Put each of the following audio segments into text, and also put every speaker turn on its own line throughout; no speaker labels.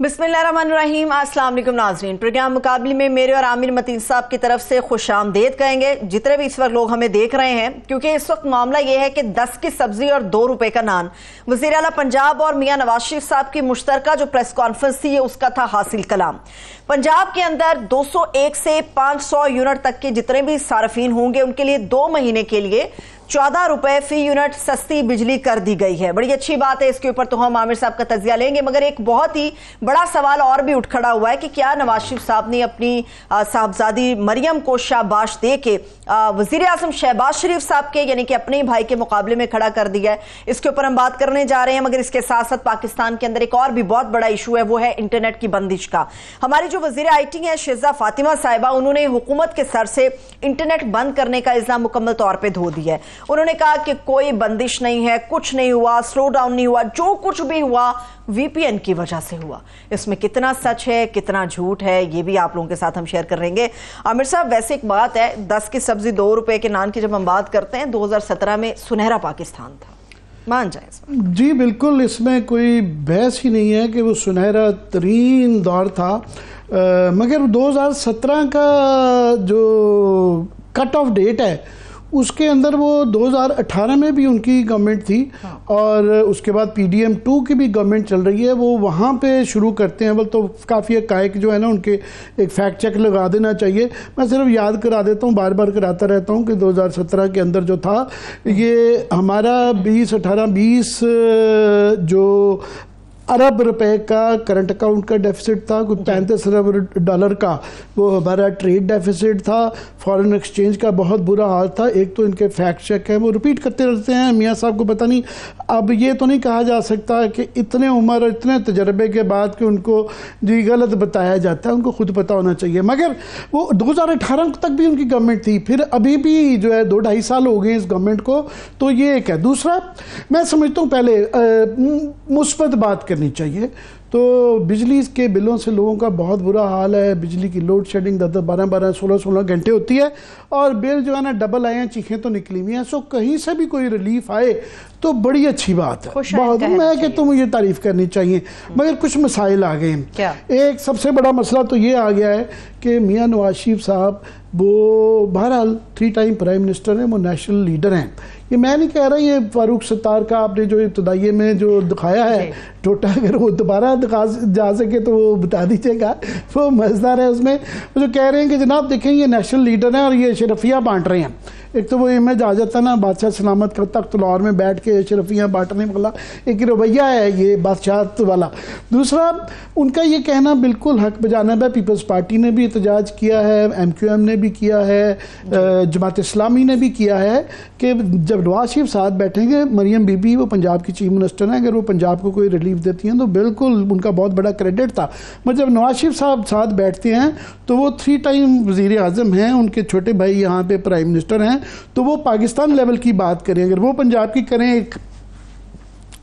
बिस्मिल्लाहिर्रहमानिर्रहीम। अस्सलाम वालेकुम नाज़रीन। प्रोग्राम मुकाबले में मेरे और आमिर मतीन साहब की तरफ से खुशामदीद कहेंगे जितने भी इस वक्त लोग हमें देख रहे हैं, क्योंकि इस वक्त मामला यह है कि 10 की सब्जी और 2 रुपए का नान। वज़ीर आला पंजाब और मियां नवाज शरीफ साहब की मुश्तरका जो प्रेस कॉन्फ्रेंस थी उसका था हासिल कलाम। पंजाब के अंदर 201 से 500 यूनिट तक के जितने भी सार्फिन होंगे उनके लिए 2 महीने के लिए 14 रुपए फी यूनिट सस्ती बिजली कर दी गई है। बड़ी अच्छी बात है, इसके ऊपर तो हम आमिर साहब का तजिया लेंगे, मगर एक बहुत ही बड़ा सवाल और भी उठ खड़ा हुआ है कि क्या नवाज शरीफ साहब ने अपनी साहबजादी मरियम को शाबाश दे के वजीर आजम शहबाज शरीफ साहब के यानी कि अपने ही भाई के मुकाबले में खड़ा कर दिया है। इसके ऊपर हम बात करने जा रहे हैं, मगर इसके साथ साथ पाकिस्तान के अंदर एक और भी बहुत बड़ा इशू है, वो है इंटरनेट की बंदिश का। हमारी जो वजीर IT है शेजा फातिमा साहिबा, उन्होंने हुकूमत के सर से इंटरनेट बंद करने का इल्जाम मुकम्मल तौर पर धो दिया है। उन्होंने कहा कि कोई बंदिश नहीं है, कुछ नहीं हुआ, स्लो डाउन नहीं हुआ, जो कुछ भी हुआ VPN की वजह से हुआ। इसमें कितना सच है कितना झूठ है ये भी आप लोगों के साथ हम शेयर कर रहेंगे। आमिर साहब, वैसे एक बात है, 10 की सब्जी 2 रुपए के नान की जब हम बात करते हैं, 2017 में सुनहरा पाकिस्तान था, मान जाए इसमें?
जी बिल्कुल, इसमें कोई बहस ही नहीं है कि वो सुनहरा तरीन दौर था। मगर 2017 का जो कट ऑफ डेट है उसके अंदर वो 2018 में भी उनकी गवर्नमेंट थी। हाँ। और उसके बाद PDM 2 की भी गवर्नमेंट चल रही है। वो वहाँ पे शुरू करते हैं, बल तो काफ़ी हक़ाइक़ जो है ना उनके एक फैक्ट चेक लगा देना चाहिए। मैं सिर्फ याद करा देता हूँ, बार बार कराता रहता हूँ कि 2017 के अंदर जो था ये हमारा 20 जो अरब रुपए का करंट अकाउंट का डेफिसिट था, कुछ 35 अरब डॉलर का वो हमारा ट्रेड डेफिसिट था, फॉरेन एक्सचेंज का बहुत बुरा हाल था। एक तो इनके फैक्ट चेक है वो रिपीट करते रहते हैं, मियाँ साहब को पता नहीं। अब ये तो नहीं कहा जा सकता कि इतने उम्र और इतने तजर्बे के बाद कि उनको जी गलत बताया जाता है, उनको खुद पता होना चाहिए। मगर वो 2018 तक भी उनकी गवर्नमेंट थी, फिर अभी भी जो है 2-2.5 साल हो गए इस गवर्नमेंट को। तो ये एक है। दूसरा, मैं समझता हूँ पहले मुस्बत बात करनी चाहिए। तो बिजली के बिलों से लोगों का बहुत बुरा हाल है। बिजली की लोड शेडिंग 10-10, 12-12, 16-16 घंटे होती है और बिल जो है ना डबल आए हैं, चीखें तो निकली हुई हैं। सो कहीं से भी कोई रिलीफ आए तो बड़ी अच्छी बात है, बहुत। मैं कहता हूँ मुझे तारीफ करनी चाहिए। मगर कुछ मसाइल आ गए हैं। एक सबसे बड़ा मसला तो ये आ गया है कि मियाँ नवाज शरीफ साहब वो बहरहाल 3 टाइम प्राइम मिनिस्टर हैं, वो नेशनल लीडर हैं। ये मैं नहीं कह रहा, ये फारूक सत्तार का आपने जो इब्तदाइये में जो दिखाया है टोटा, अगर वो दोबारा दिखा जा सके तो वो बता दीजिएगा, वो मज़ेदार है। उसमें वो जो कह रहे हैं कि जनाब देखें ये नेशनल लीडर हैं और ये शरफियाँ बांट रहे हैं। एक तो वो इमेज आ जाता ना बादशाह सलामत का तख्त लाहौर में बैठ के शरफियाँ बांटने वाला एक रवैया है ये बादशाह वाला। दूसरा, उनका ये कहना बिल्कुल हक बजानब है। पीपल्स पार्टी ने भी एहतजाज किया है, MQM ने भी किया है, जमात इस्लामी ने भी किया है कि जब नवाज शरीफ साथ बैठेंगे, मरियम बीबी वो पंजाब की चीफ मिनिस्टर हैं, अगर वो पंजाब को कोई रिलीफ देती हैं तो बिल्कुल उनका बहुत बड़ा क्रेडिट था। मगर जब नवाज शरीफ साहब साथ बैठते हैं तो वो 3 टाइम वज़ीर आज़म हैं, उनके छोटे भाई यहाँ पे प्राइम मिनिस्टर हैं, तो वो पाकिस्तान लेवल की बात करें, अगर वो पंजाब की करें। एक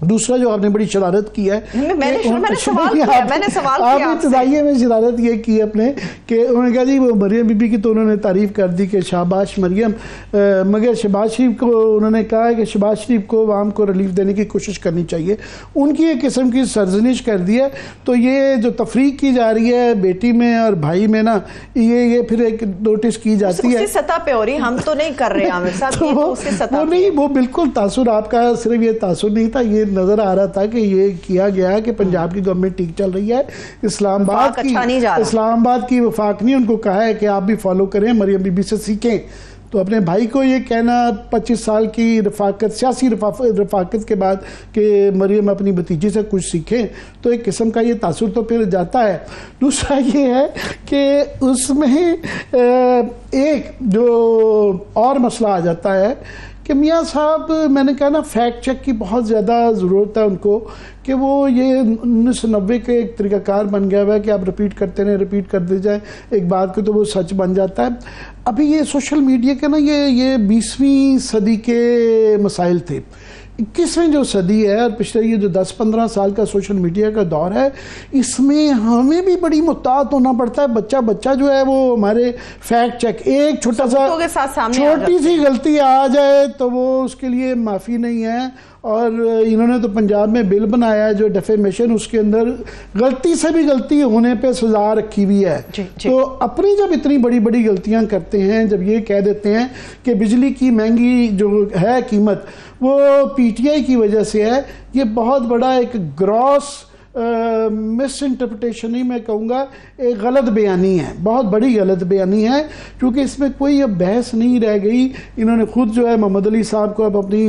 दूसरा जो आपने बड़ी शरारत की है,
मैंने सवाल किया
इब्तिदाइये में शरारत ये की अपने कि उन्होंने कहा जी वो मरियम बीबी की तो उन्होंने तारीफ़ कर दी कि शाबाश मरियम, मगर शहबाज शरीफ को उन्होंने कहा है कि शहबाज शरीफ को आवाम को रिलीफ देने की कोशिश करनी चाहिए। उनकी एक किस्म की सरजनिश कर दी है। तो ये जो तफरीक की जा रही है बेटी में और भाई में ना, ये फिर एक नोटिस की जाती है
सतह पे हो रही, हम तो नहीं कर रहे आमिर साहब।
वो नहीं, वो बिल्कुल तासुर आपका सिर्फ ये तासुर नहीं था, ये नजर आ रहा था कि ये किया गया कि पंजाब की गवर्नमेंट ठीक चल रही है, इस्लामाबाद की वफाक नहीं। उनको कहा है कि आप भी फॉलो करें, मरियम बीबी से सीखें। तो अपने भाई को ये कहना 25 साल की रफाकत, सियासी रफाकत के बाद कि मरियम अपनी भतीजी से कुछ सीखें, तो एक किस्म का ये तासुर तो फिर जाता है। दूसरा ये है कि उसमें एक जो और मसला आ जाता है कि मियाँ साहब, मैंने कहा ना फैक्ट चेक की बहुत ज़्यादा ज़रूरत है उनको, कि वो ये 1990 के एक तरीक़ाकार बन गया हुआ है कि आप रिपीट करते रहें, रिपीट कर दे जाए एक बात को तो वो सच बन जाता है। अभी ये सोशल मीडिया के ना ये 20वीं सदी के मसाइल थे। 21वीं जो सदी है और पिछले ये जो 10-15 साल का सोशल मीडिया का दौर है, इसमें हमें भी बड़ी मुहतात होना पड़ता है। बच्चा जो है वो हमारे फैक्ट चेक, एक छोटा सा छोटी सी गलती आ जाए तो वो उसके लिए माफ़ी नहीं है और इन्होंने तो पंजाब में बिल बनाया है जो डेफेमेशन, उसके अंदर गलती से भी गलती होने पे सजा रखी हुई है। तो अपनी जब इतनी बड़ी बड़ी गलतियां करते हैं, जब ये कह देते हैं कि बिजली की महंगी जो है कीमत वो पीटीआई की वजह से है, ये बहुत बड़ा एक ग्रॉस मिस इंटरप्रिटेशन नहीं, मैं कहूँगा एक गलत बयानी है, बहुत बड़ी गलत बयानी है, क्योंकि इसमें कोई अब बहस नहीं रह गई। इन्होंने खुद जो है मोहम्मद अली साहब को अब अपनी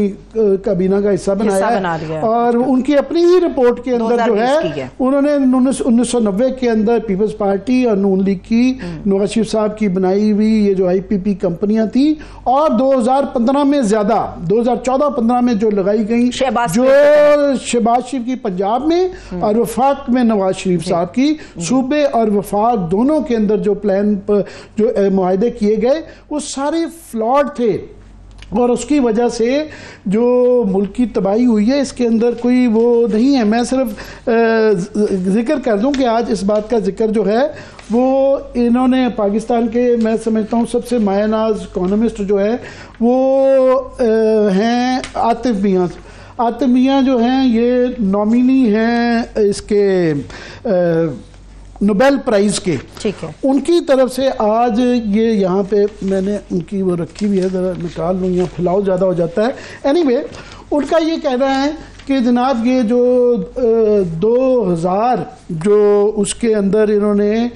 काबीना का हिस्सा बनाया है और उनकी अपनी ही रिपोर्ट के अंदर जो है उन्होंने 1990 के अंदर पीपल्स पार्टी और नून लीग की नवाज शरीफ साहब की बनाई हुई ये जो IPP कंपनियां थी और 2015 में ज्यादा 2014-15 में जो लगाई गई जो शहबाज शरीफ की पंजाब में और वफाक में नवाज शरीफ साहब की, सूबे और वफाक दोनों के अंदर जो प्लान जो मुआहदे किए गए वो सारे फ्लॉड थे और उसकी वजह से जो मुल्क की तबाही हुई है इसके अंदर कोई वो नहीं है। मैं सिर्फ जिक्र कर दूं कि आज इस बात का जिक्र जो है वो इन्होंने पाकिस्तान के, मैं समझता हूँ सबसे मायनाज इकोनॉमिस्ट जो है वो हैं आतिफ मियाँ। आतिफ मियाँ जो हैं ये नॉमिनी हैं इसके नोबेल प्राइज़ के, ठीक है, उनकी तरफ से आज ये यहाँ पे मैंने उनकी वो रखी हुई है, ज़रा निकाल लूँ, यहाँ फैलाव ज़्यादा हो जाता है। एनीवे उनका ये कहना है कि जनाब ये जो 2000 जो उसके अंदर इन्होंने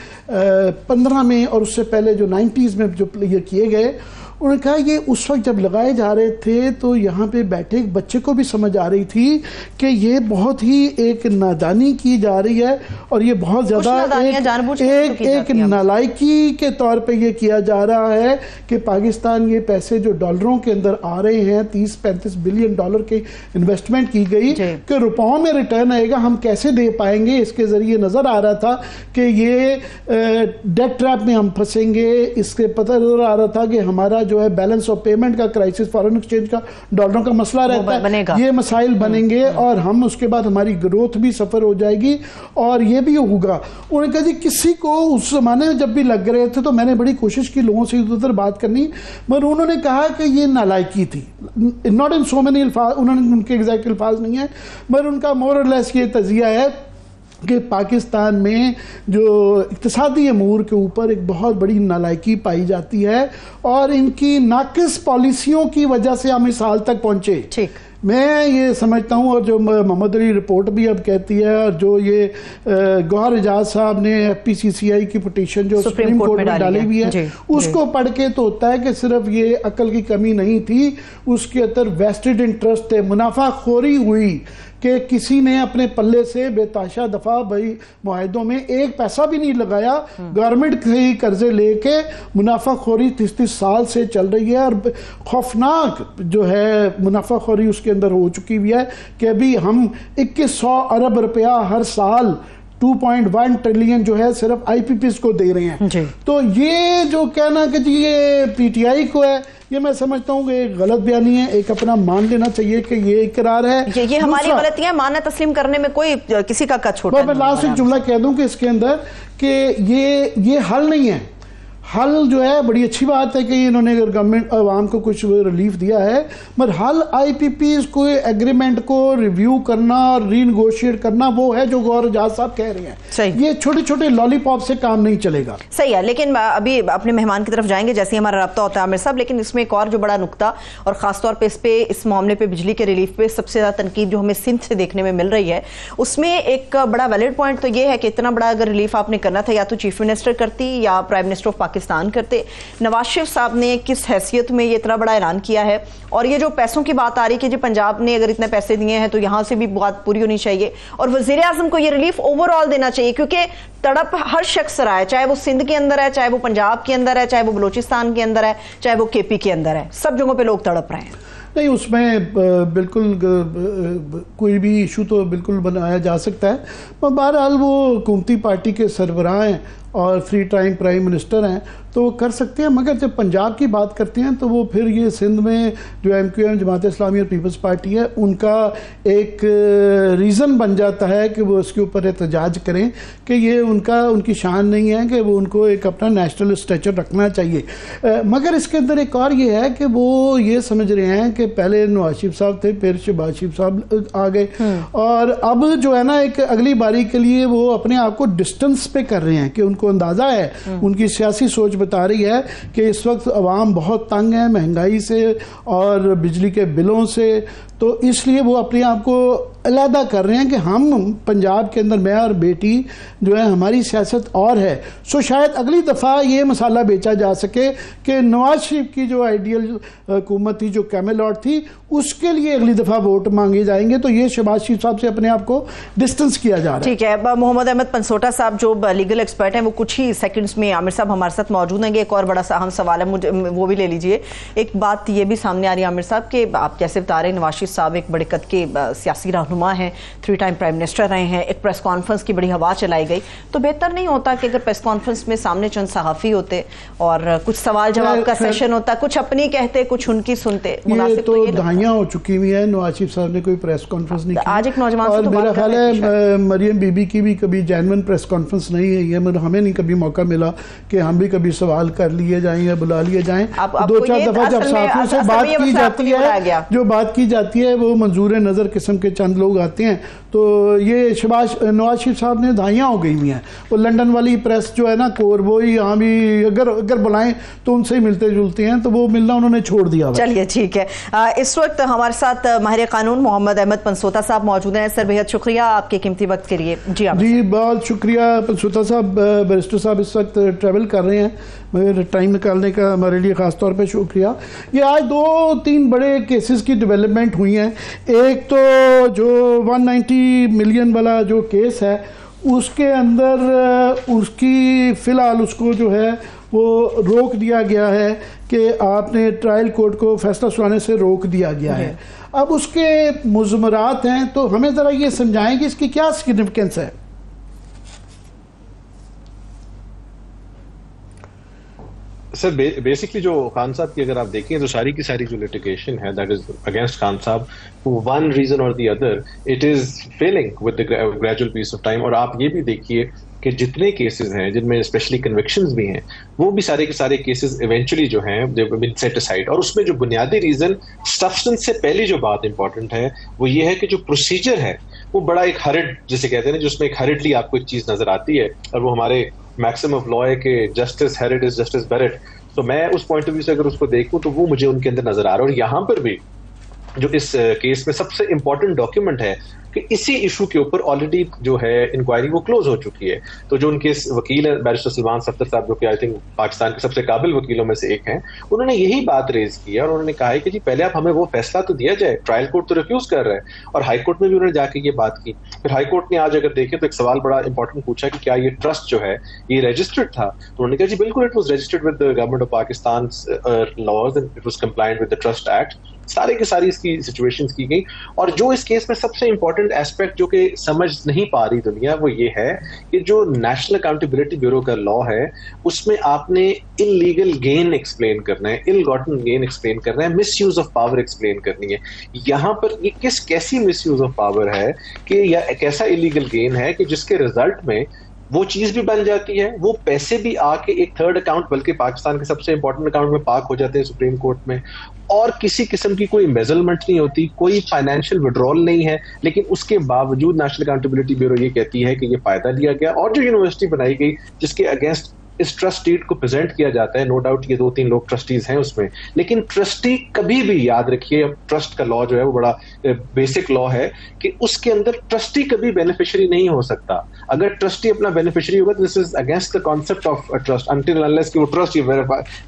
15 में और उससे पहले जो 90s में जो ये किए गए, उन्होंने कहा ये उस वक्त जब लगाए जा रहे थे तो यहाँ पे बैठे एक बच्चे को भी समझ आ रही थी कि ये बहुत ही एक नादानी की जा रही है और ये बहुत ज़्यादा एक नालायकी के तौर पे ये किया जा रहा है कि पाकिस्तान ये पैसे जो डॉलरों के अंदर आ रहे हैं 30-35 बिलियन डॉलर की इन्वेस्टमेंट की गई कि रुपयों में रिटर्न आएगा, हम कैसे दे पाएंगे। इसके ज़रिए नज़र आ रहा था कि ये डेट ट्रैप में हम फंसेंगे। इसके पता नज़र आ रहा था कि हमारा जो है बैलेंस ऑफ पेमेंट का क्राइसिस, फॉरेन एक्सचेंज का डॉलरों का मसला रहता है, ये मसाइल बनेंगे और हम उसके बाद हमारी ग्रोथ भी सफर हो जाएगी और ये भी होगा। उन्होंने कहा जी किसी को उस जमाने में जब भी लग रहे थे तो मैंने बड़ी कोशिश की लोगों से इधर बात करनी, मगर उन्होंने कहा कि ये नालायकी थी, नॉट इन सो मेनी अल्फाज, उन्होंने उनके एग्जैक्ट अल्फाज नहीं है, मगर उनका मोर और लेस ये तजिया है कि पाकिस्तान में जो इक्तिसादी अमूर के ऊपर एक बहुत बड़ी नालायकी पाई जाती है और इनकी नाकिस पॉलिसियों की वजह से हम इस हाल तक पहुंचे। ठीक, मैं ये समझता हूँ और जो मोहम्मद अली रिपोर्ट भी अब कहती है और जो ये गौहर एजाज साहब ने FPCCI की पिटीशन जो सुप्रीम कोर्ट में डाली हुई है उसको पढ़ के तो होता है कि सिर्फ ये अकल की कमी नहीं थी, उसके अंदर वेस्टेड इंटरेस्ट थे, मुनाफाखोरी हुई कि किसी ने अपने पल्ले से बेताशा दफा भाई मुआहिदों में एक पैसा भी नहीं लगाया, गवर्नमेंट के कर्जे लेके मुनाफाखोरी 30-30 साल से चल रही है और खौफनाक जो है मुनाफाखोरी उसके अंदर हो चुकी हुई है कि अभी हम 2100 अरब रुपया हर साल 2.1 ट्रिलियन जो है सिर्फ IPPs को दे रहे हैं। तो ये जो कहना कि जी ये PTI को है, ये मैं समझता हूँ कि एक गलत बयानी है। एक अपना मान लेना चाहिए कि ये इकरार है,
ये हमारी गलतियां, मानना तस्लीम करने में कोई किसी का छोटा नहीं।
मैं लास्ट एक जुमला कह दूं कि इसके अंदर कि ये हल नहीं है। हल जो है बड़ी अच्छी बात है कि इन्होंने अगर गवर्नमेंट आवाम को कुछ रिलीफ दिया है, मगर हल IPPs को एग्रीमेंट को रिव्यू करना और रीनेगोशिएट करना वो है जो गौहर एजाज साहब कह रहे हैं। सही, ये छोटे छोटे लॉलीपॉप से काम नहीं चलेगा।
सही है, लेकिन अभी अपने मेहमान की तरफ जाएंगे जैसे ही हमारा रब्ता होता है आमिर साहब, लेकिन इसमें एक और जो बड़ा नुकता और खासतौर पर इस मामले पर बिजली के रिलीफ पे सबसे ज्यादा तनकीद जो हमें सिंध से देखने में मिल रही है, उसमें एक बड़ा वैलिड पॉइंट तो ये है कि इतना बड़ा अगर रिलीफ आपने करना था या तो चीफ मिनिस्टर करती या प्राइम मिनिस्टर ऑफ पाकिस्तान करते। नवाज शरीफ साहब ने किस हैसियत में ये इतना बड़ा ऐलान किया है और ये जो पैसों की बात आ रही कि जो पंजाब ने अगर इतने पैसे दिए हैं तो यहां से भी बात पूरी होनी चाहिए और वजीर आजम को ये रिलीफ ओवरऑल देना चाहिए, क्योंकि तड़प हर शख्स रहा है, चाहे वो सिंध के अंदर है, चाहे वो पंजाब के अंदर है, चाहे वो बलोचिस्तान के अंदर है, चाहे वो KP के अंदर है, सब जगहों पर लोग तड़प रहे हैं।
नहीं, उसमें बिल्कुल कोई भी इशू तो बिल्कुल बनाया जा सकता है, पर बहरहाल वो हुकूमती पार्टी के सरबराह हैं और फ्री टाइम प्राइम मिनिस्टर हैं तो वो कर सकते हैं। मगर जब पंजाब की बात करते हैं तो वो फिर ये सिंध में जो MQM जमात इस्लामी और पीपल्स पार्टी है उनका एक रीज़न बन जाता है कि वो उसके ऊपर एहतजाज करें कि ये उनकी शान नहीं है कि वो उनको एक अपना नेशनल स्टेचर रखना चाहिए। मगर इसके अंदर एक और ये है कि वो ये समझ रहे हैं कि पहले नवाज शरीफ साहब थे, फिर शहबाज शरीफ साहब आ गए और अब जो है ना एक अगली बारी के लिए वो अपने आप को डिस्टेंस पे कर रहे हैं कि उनको अंदाज़ा है, उनकी सियासी सोच बता रही है कि इस वक्त अवाम बहुत तंग है महंगाई से और बिजली के बिलों से, तो इसलिए वो अपने आप को अलहदा कर रहे हैं कि हम पंजाब के अंदर मैं और बेटी जो है हमारी सियासत और है। सो शायद अगली दफ़ा ये मसाला बेचा जा सके कि नवाज शरीफ की जो आइडियल हुकूमत थी, जो कैमेलॉट थी, उसके लिए अगली दफ़ा वोट मांगे जाएंगे। तो ये शहबाज शरीफ साहब से अपने आप को डिस्टेंस किया जा रहा है।
ठीक है, मोहम्मद अहमद पनसोटा साहब जो लीगल एक्सपर्ट हैं वो कुछ ही सेकंड्स में आमिर साहब हमारे साथ मौजूद हैं। एक और बड़ा अहम सवाल है, मुझे वो भी ले लीजिए। एक बात ये भी सामने आ रही है आमिर साहब कि आप जैसे बता रहे हैं नवाज शरीफ साहब एक बड़े कद के सियासी रहनुमा हैं, 3 टाइम प्राइम मिनिस्टर रहे हैं, एक प्रेस कॉन्फ्रेंस की बड़ी हवा चलाई गई, तो बेहतर नहीं होता कि अगर प्रेस कॉन्फ्रेंस में सामने चंद सहाफ़ी होते और कुछ सवाल जवाब का सेशन होता, कुछ अपनी कहते कुछ उनकी सुनते।
ये तो दहाइयां हो चुकी हुई है, नवाज शरीफ साहब ने कोई प्रेस कॉन्फ्रेंस नहीं की।
आज एक नौजवान
और मेरा ख्याल है मरियम बीबी की भी कभी जेन्युइन प्रेस कॉन्फ्रेंस नहीं है ये, मतलब हमें नहीं कभी मौका मिला कि हम भी कभी सवाल कर लिए जाएं या बुला लिए जाएं। 2-4 दफा जब सहाफ़ियों से बात की जाती है, जो बात की जाती है वो मंजूर नज़र किस्म के चंद लोग आते हैं, तो ये नवाज शरीफ साहब ने दहाइयाँ हो गई हुई हैं। वो लंदन वाली प्रेस जो है ना कोर, वो यहाँ भी अगर बुलाएं तो उनसे ही मिलते जुलते हैं, तो वो मिलना उन्होंने छोड़ दिया।
चलिए ठीक है, इस वक्त हमारे साथ माहिर कानून मोहम्मद अहमद पनसोटा साहब मौजूद हैं। सर बेहद शुक्रिया आपके कीमती वक्त के लिए। जी
बहुत शुक्रिया पनसोटा साहब। बैरिस्टर साहब इस वक्त ट्रैवल कर रहे हैं, मगर टाइम निकालने का हमारे लिए ख़ास तौर पे शुक्रिया। ये आज 2-3 बड़े केसेस की डेवलपमेंट हुई हैं। एक तो जो 190 मिलियन वाला जो केस है उसके अंदर उसकी फ़िलहाल उसको जो है वो रोक दिया गया है कि आपने ट्रायल कोर्ट को फैसला सुनाने से रोक दिया गया है। अब उसके मुज़मरात हैं, तो हमें ज़रा ये समझाएं कि इसकी क्या सिग्निफिकेंस है।
सर बेसिकली जो खान साहब की अगर आप देखें तो सारी की सारी जो लिटिगेशन है that is against Khan Sahab, one reason और the other it is failing with the gradual piece of time. और आप ये भी देखिए कि जितने केसेस हैं जिनमें स्पेशली कन्विक्शंस भी हैं, वो भी सारे के सारे केसेस इवेंचुअली जो हैं they have been set aside. और उसमें जो बुनियादी रीजन सब्सटेंस से पहली जो बात इंपॉर्टेंट है वो ये है कि जो प्रोसीजर है वो बड़ा एक हरिड जिसे कहते हैं ना, जिसमें एक हरिडली आपको एक चीज नजर आती है, और वो हमारे मैक्सिम ऑफ लॉ है कि justice hurried is justice buried. तो मैं उस पॉइंट ऑफ व्यू से अगर उसको देखूं तो वो मुझे उनके अंदर नजर आ रहा है। और यहाँ पर भी जो इस केस में सबसे इंपॉर्टेंट डॉक्यूमेंट है कि इसी इशू के ऊपर ऑलरेडी जो है इंक्वायरी वो क्लोज हो चुकी है। तो जो उनके वकील है बैरिस्टर सलमान सफ्दर साहब, जो कि आई थिंक पाकिस्तान के सबसे काबिल वकीलों में से एक हैं, उन्होंने यही बात रेज की है और उन्होंने कहा है कि जी पहले आप हमें वो फैसला तो दिया जाए, ट्रायल कोर्ट तो रिफ्यूज कर रहा है। और हाई कोर्ट में भी उन्होंने जाके ये बात की। फिर हाई कोर्ट ने आज अगर देखें तो एक सवाल बड़ा इंपॉर्टेंट पूछा कि क्या ये ट्रस्ट जो है ये रजिस्टर्ड था, तो उन्होंने कहा जी बिल्कुल it was registered with the government of Pakistan laws and it was compliant with the trust act. सारे के सारी इसकी सिचुएशंस की गई। और जो इस केस में सबसे इंपॉर्टेंट एस्पेक्ट जो कि समझ नहीं पा रही दुनिया, वो ये है कि जो नेशनल अकाउंटेबिलिटी ब्यूरो का लॉ है उसमें आपने इलीगल गेन एक्सप्लेन करना है, इल गॉटन गेन एक्सप्लेन करना है, miss use of power explain करनी है। यहाँ पर ये कैसी मिस यूज ऑफ पावर है कि या एक ऐसा इलीगल गेन है कि जिसके रिजल्ट में वो चीज भी बन जाती है, वो पैसे भी आके एक थर्ड अकाउंट, बल्कि पाकिस्तान के सबसे इंपॉर्टेंट अकाउंट में पार्क हो जाते हैं सुप्रीम कोर्ट में, और किसी किस्म की कोई एम्बेजलमेंट नहीं होती, कोई फाइनेंशियल विड्रॉल नहीं है, लेकिन उसके बावजूद नेशनल अकाउंटेबिलिटी ब्यूरो ये कहती है कि ये फायदा लिया गया। और जो यूनिवर्सिटी बनाई गई जिसके अगेंस्ट इस ट्रस्ट डीड को प्रेजेंट किया जाता है, नो डाउट ये 2-3 लोग ट्रस्टीज हैं उसमें, लेकिन ट्रस्टी कभी भी, याद रखिए ट्रस्ट का लॉ जो है वो बड़ा बेसिक लॉ है कि उसके अंदर ट्रस्टी कभी बेनिफिशियरी नहीं हो सकता। अगर ट्रस्टी अपना बेनिफिशियरी होगा तो this is against the concept of trust until unless कि वो ट्रस्ट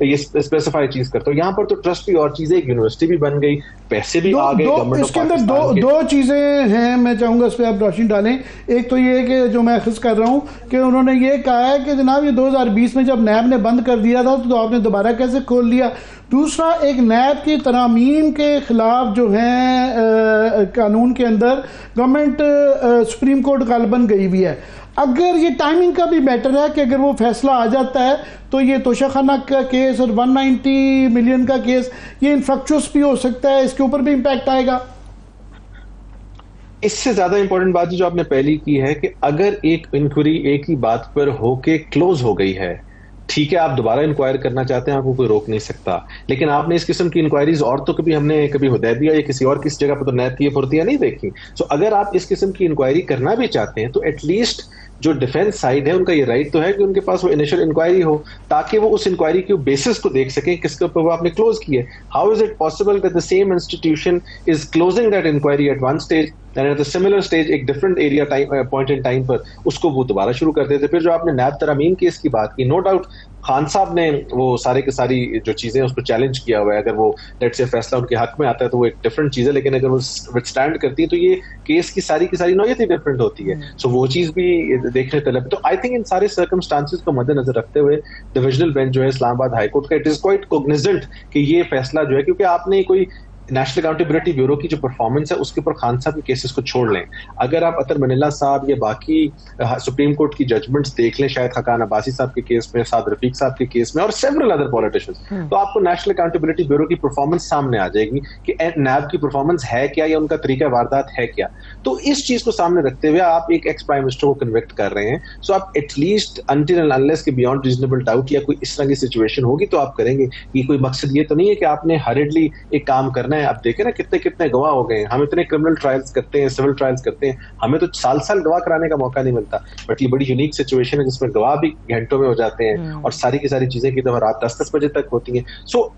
ये स्पेसिफाई चीज करता हो। यहाँ पर तो ट्रस्ट भी और चीजें, एक यूनिवर्सिटी भी बन गई, पैसे भी आ गए।
इसके अंदर दो चीजें हैं, मैं चाहूंगा इस पर आप रोशनी डालें। एक तो ये है कि जो मैं अखज़ कर रहा हूँ कि उन्होंने ये कहा है कि जनाब ये 2020 में जब नैब ने बंद कर दिया था तो आपने दोबारा कैसे खोल लिया। दूसरा, एक नैब की तरामीम के खिलाफ जो है कानून के अंदर गवर्नमेंट सुप्रीम कोर्ट गालबन गई हुई है। अगर ये टाइमिंग का भी मैटर है कि अगर वो फैसला आ जाता है तो ये तोशाखाना का केस और 190 मिलियन का केस ये इन्फ्रक्चुअस भी हो सकता है, इसके ऊपर भी इम्पैक्ट आएगा।
इससे ज्यादा इंपॉर्टेंट बात जो आपने पहली की है कि अगर एक इंक्वायरी एक ही बात पर होके क्लोज हो गई है, ठीक है, आप दोबारा इंक्वायर करना चाहते हैं, आपको कोई रोक नहीं सकता, लेकिन आपने इस किस्म की इंक्वायरीज और तो कभी हुदैबिया या किसी और किस जगह पर तो नैतिया फुर्तिया नहीं देखी। सो अगर आप इस किस्म की इंक्वायरी करना भी चाहते हैं तो एटलीस्ट जो डिफेंस साइड है उनका ये राइट तो है कि उनके पास वो इनिशियल इंक्वायरी हो, ताकि वो उस इंक्वायरी के बेसिस को देख सकें किसके ऊपर वो आपने क्लोज किए। How is it possible that the same institution is closing that inquiry at one stage and at the similar stage एक different area time point in time पर उसको वो दोबारा शुरू कर देते। फिर जो आपने नैब तरमीम केस की बात की, नो डाउट खान साहब ने वो सारे के सारी जो चीजें उसको चैलेंज किया हुआ है, अगर वो लेट्स से फैसला उनके हक में आता है तो वो एक डिफरेंट चीज है, लेकिन अगर वो विथस्टैंड करती है तो ये केस की सारी नौयत ही डिफरेंट होती है। सो वो चीज भी देखने तलब। तो आई थिंक इन सारे सर्कमस्टांसेस को मद्देनजर रखते हुए डिविजनल बेंच जो है इस्लामाबाद हाईकोर्ट का, इट इज क्वाइट कोग्निजेंट कि ये फैसला जो है, क्योंकि आपने कोई नेशनल अकाउंटेबिलिटी ब्यूरो की जो परफॉर्मेंस है उसके ऊपर खान साहब के केसेस को छोड़ लें, अगर आप अतर मनीला साहब या बाकी सुप्रीम कोर्ट की जजमेंट्स देख लें, शायद हकान अब्बासी साहब के केस में, साद रफीक साहब के केस में और सेवरल अदर पॉलिटिशियंस, तो आपको नेशनल अकाउंटेबिलिटी ब्यूरो की परफॉर्मेंस सामने आ जाएगी कि नैब की परफॉर्मेंस है क्या या उनका तरीका वारदात है क्या। तो इस चीज को सामने रखते हुए आप एक एक्स प्राइम मिनिस्टर को कन्विक्ट कर रहे हैं, सो आप एटलीस्ट अनटिल एंड अनलेस के बियॉन्ड रीजनेबल डाउट या कोई इस तरह की सिचुएशन होगी तो आप करेंगे। ये कोई मकसद ये तो नहीं है कि आपने हरिडली एक काम करना है। आप देखें ना कितने गवाह हो गए, हम इतने क्रिमिनल ट्रायल्स करते हैं, सिविल ट्रायल्स करते हैं, हमें तो साल गवाह कराने का मौका नहीं मिलता, बट ये बड़ी यूनिक सिचुएशन है जिसमें गवाह भी घंटों में हो जाते हैं और सारी की सारी चीजें की तो रात 10-10 बजे तक होती हैं। सो